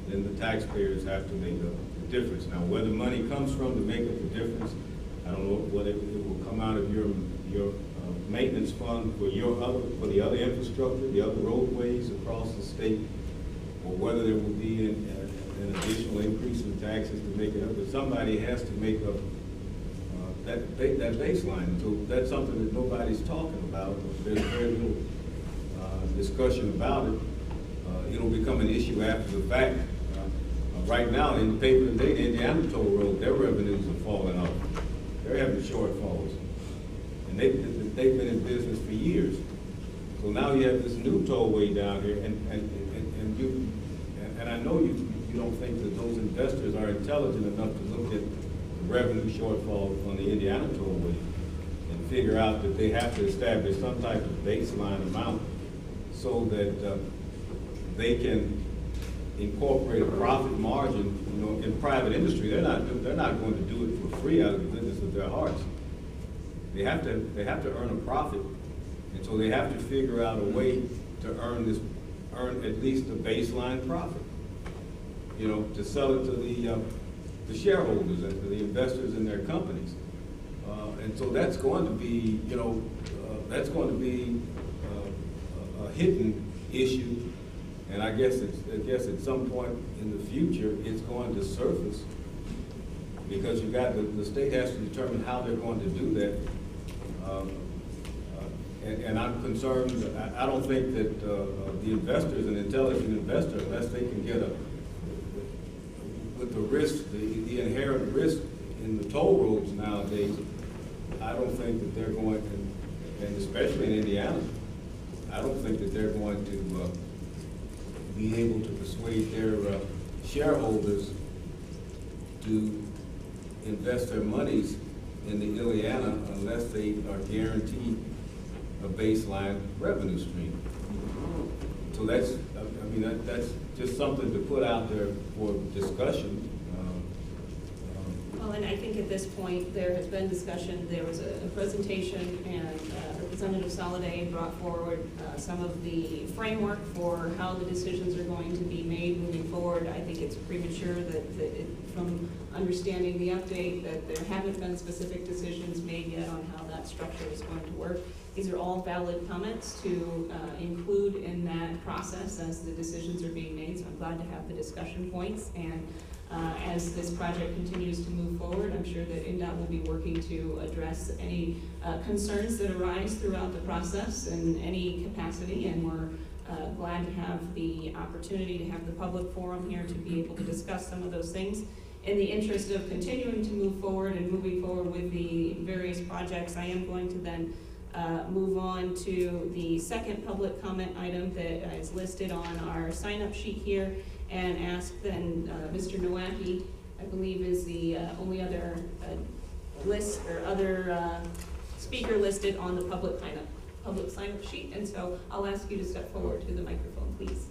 S10: then the taxpayers have to make up the difference. Now, where the money comes from to make up the difference, I don't know whether it will come out of your maintenance fund for the other infrastructure, the other roadways across the state, or whether there will be an additional increase in taxes to make it up. But somebody has to make up that baseline. So that's something that nobody's talking about. There's very little discussion about it. It'll become an issue after the fact. Right now, in the paper today, the Indiana Toll Road, their revenues are falling off. They're having shortfalls. And they've been in business for years. So now you have this new tollway down here, and I know you don't think that those investors are intelligent enough to look at the revenue shortfall on the Indiana tollway and figure out that they have to establish some type of baseline amount so that they can incorporate a profit margin. You know, in private industry, they're not going to do it for free out of the goodness of their hearts. They have to earn a profit, and so they have to figure out a way to earn at least a baseline profit. You know, to sell it to the shareholders and to the investors in their companies, and so that's going to be, that's going to be a hidden issue. And I guess at some point in the future, it's going to surface because the state has to determine how they're going to do that. And I'm concerned. I don't think that the investors, an intelligent investor, unless they can get with the risk, the inherent risk in the toll roads nowadays, I don't think that they're going to, and especially in Indiana, I don't think that they're going to be able to persuade their shareholders to invest their monies in the Ileana unless they are guaranteed a baseline revenue stream. So that's just something to put out there for discussion.
S1: Well, and I think at this point, there has been discussion. There was a presentation, and Representative Soliday brought forward some of the framework for how the decisions are going to be made moving forward. I think it's premature from understanding the update, that there haven't been specific decisions made yet on how that structure is going to work. These are all valid comments to include in that process as the decisions are being made, so I'm glad to have the discussion points. And as this project continues to move forward, I'm sure that INDOT will be working to address any concerns that arise throughout the process in any capacity, and we're glad to have the opportunity to have the public forum here to be able to discuss some of those things. In the interest of continuing to move forward and moving forward with the various projects, I am going to then move on to the second public comment item that is listed on our sign-up sheet here, and ask then Mr. Nowacki, I believe is the only other list or other speaker listed on the public sign-up sheet, and so I'll ask you to step forward to the microphone, please.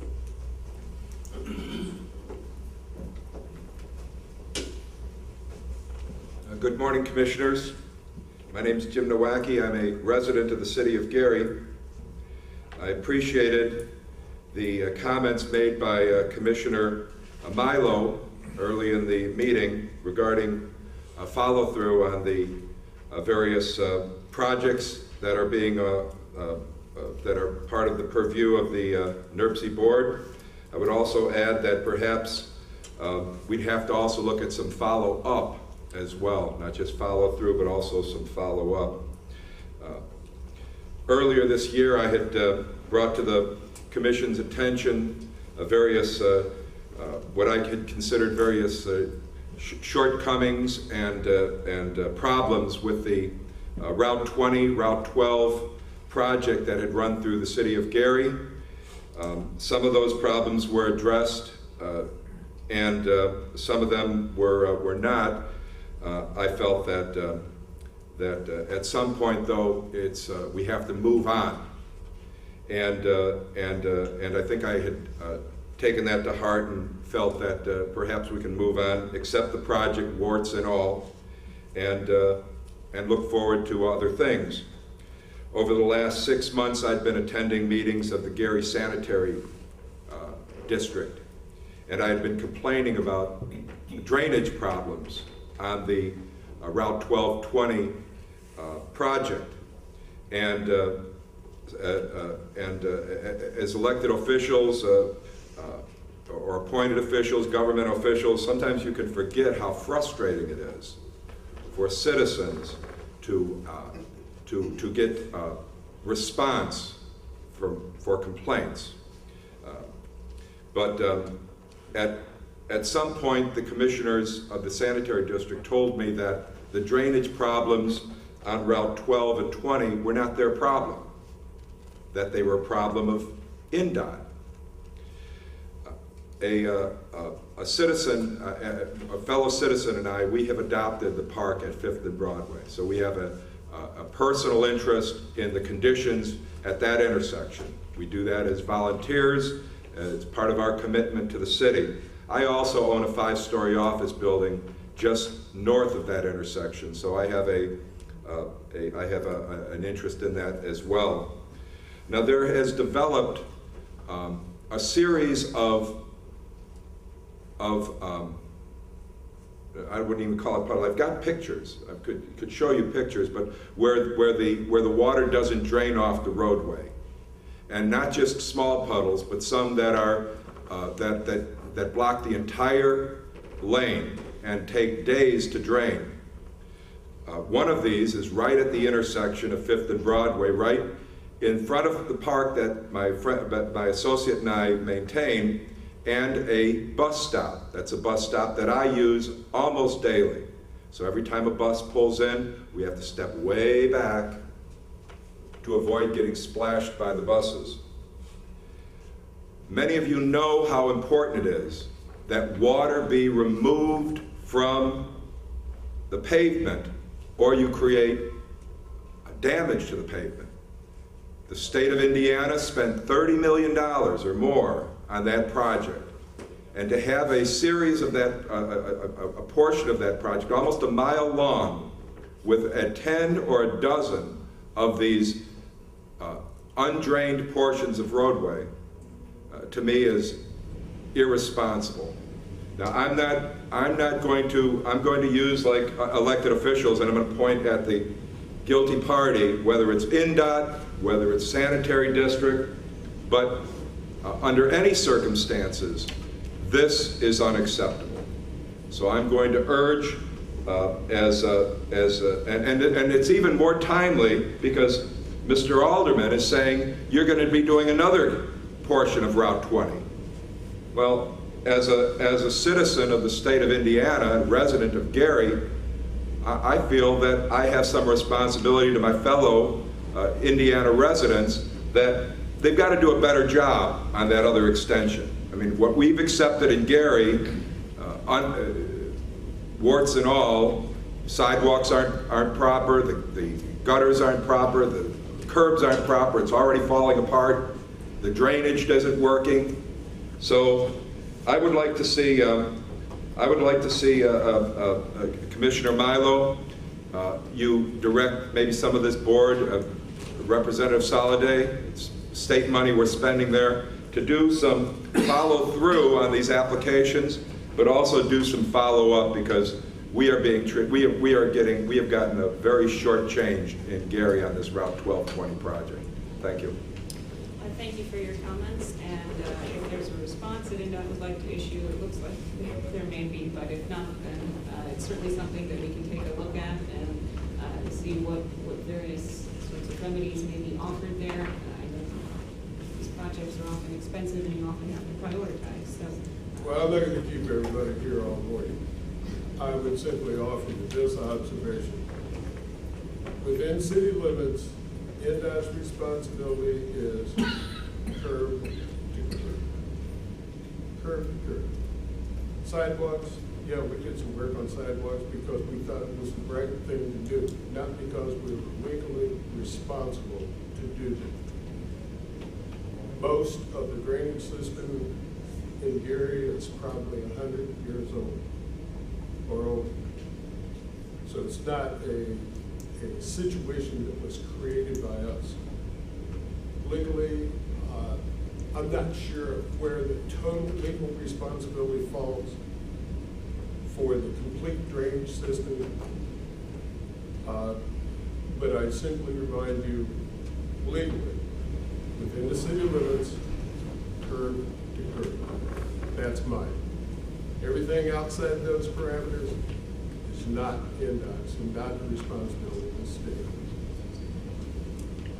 S14: Good morning, Commissioners. My name is Jim Nowacki. I'm a resident of the city of Gary. I appreciated the comments made by Commissioner Milo early in the meeting regarding follow-through on the various projects that are being that are part of the purview of the NERC board. I would also add that perhaps we'd have to also look at some follow-up as well, not just follow-through, but also some follow-up. Earlier this year, I had brought to the Commission's attention various, what I had considered various shortcomings and problems with the Route 20, Route 12 project that had run through the city of Gary. Some of those problems were addressed, and some of them were not. I felt that at some point, though, we have to move on, and I think I had taken that to heart and felt that perhaps we can move on, accept the project, warts and all, and look forward to other things. Over the last 6 months, I've been attending meetings of the Gary Sanitary District, and I had been complaining about drainage problems on the Route 1220 project. And as elected officials or appointed officials, government officials, sometimes you can forget how frustrating it is for citizens to get response for complaints. But at some point, the commissioners of the sanitary district told me that the drainage problems on Route 12 and 20 were not their problem, that they were a problem of INDOT. A citizen, a fellow citizen and I, we have adopted the park at 5th and Broadway. So we have a personal interest in the conditions at that intersection. We do that as volunteers. It's part of our commitment to the city. I also own a 5-story office building just north of that intersection, so I have an interest in that as well. Now there has developed a series of I wouldn't even call it puddle. I've got pictures. I could show you pictures, but where the water doesn't drain off the roadway, and not just small puddles, but some that are that block the entire lane and take days to drain. One of these is right at the intersection of 5th and Broadway, right in front of the park that my associate and I maintain, and a bus stop. That's a bus stop that I use almost daily. So every time a bus pulls in, we have to step way back to avoid getting splashed by the buses. Many of you know how important it is that water be removed from the pavement, or you create damage to the pavement. The state of Indiana spent $30 million or more on that project. And to have a series of that, a portion of that project, almost a mile long, with 10 or a dozen of these undrained portions of roadway, to me is irresponsible. Now I'm going to use like elected officials, and I'm going to point at the guilty party, whether it's INDOT, whether it's sanitary district, but under any circumstances, this is unacceptable. So I'm going to urge, and it's even more timely because Mr. Alderman is saying you're going to be doing another portion of Route 20. Well, as a citizen of the state of Indiana, resident of Gary, I feel that I have some responsibility to my fellow Indiana residents that they've got to do a better job on that other extension. I mean, what we've accepted in Gary, warts and all, sidewalks aren't proper, the gutters aren't proper, the curbs aren't proper, it's already falling apart, the drainage isn't working. So I would like to see Commissioner Milo, you direct maybe some of this board, Representative Soliday, it's state money we're spending there, to do some follow through on these applications, but also do some follow up, because we have gotten a very short change in Gary on this Route 1220 project. Thank you.
S1: Thank you for your comments, and if there's a response that INDOT would like to issue, it looks like there may be, but if not, then it's certainly something that we can take a look at and see what various sorts of remedies may be offered there. I know these projects are often expensive and you often have to prioritize. So,
S11: well, I'm not going to keep everybody here all morning. I would simply offer you this observation. Within city limits, INDOT's responsibility is curb to curb. Curb to curb. Sidewalks, Yeah, we did some work on sidewalks because we thought it was the right thing to do, not because we were legally responsible to do that. Most of the drainage system in Gary is probably 100 years old or older. So it's not a situation that was created by us. Legally, I'm not sure where the total legal responsibility falls for the complete drainage system. But I simply remind you, legally, within the city limits, curb to curb. That's mine. Everything outside those parameters is not NDOT's and not the responsibility of the state.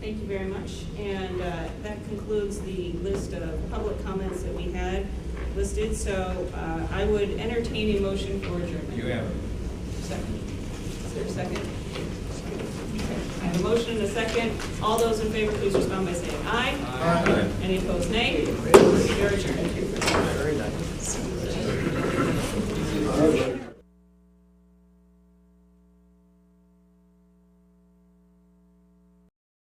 S1: Thank you very much. And that concludes the list of public comments that we had listed. So I would entertain a motion for adjournment.
S6: You have it.
S1: Second. Is there a second? I have a motion and a second. All those in favor, please respond by saying aye.
S6: Aye.
S1: Any opposed, nay? We are adjourned.
S8: Very nice.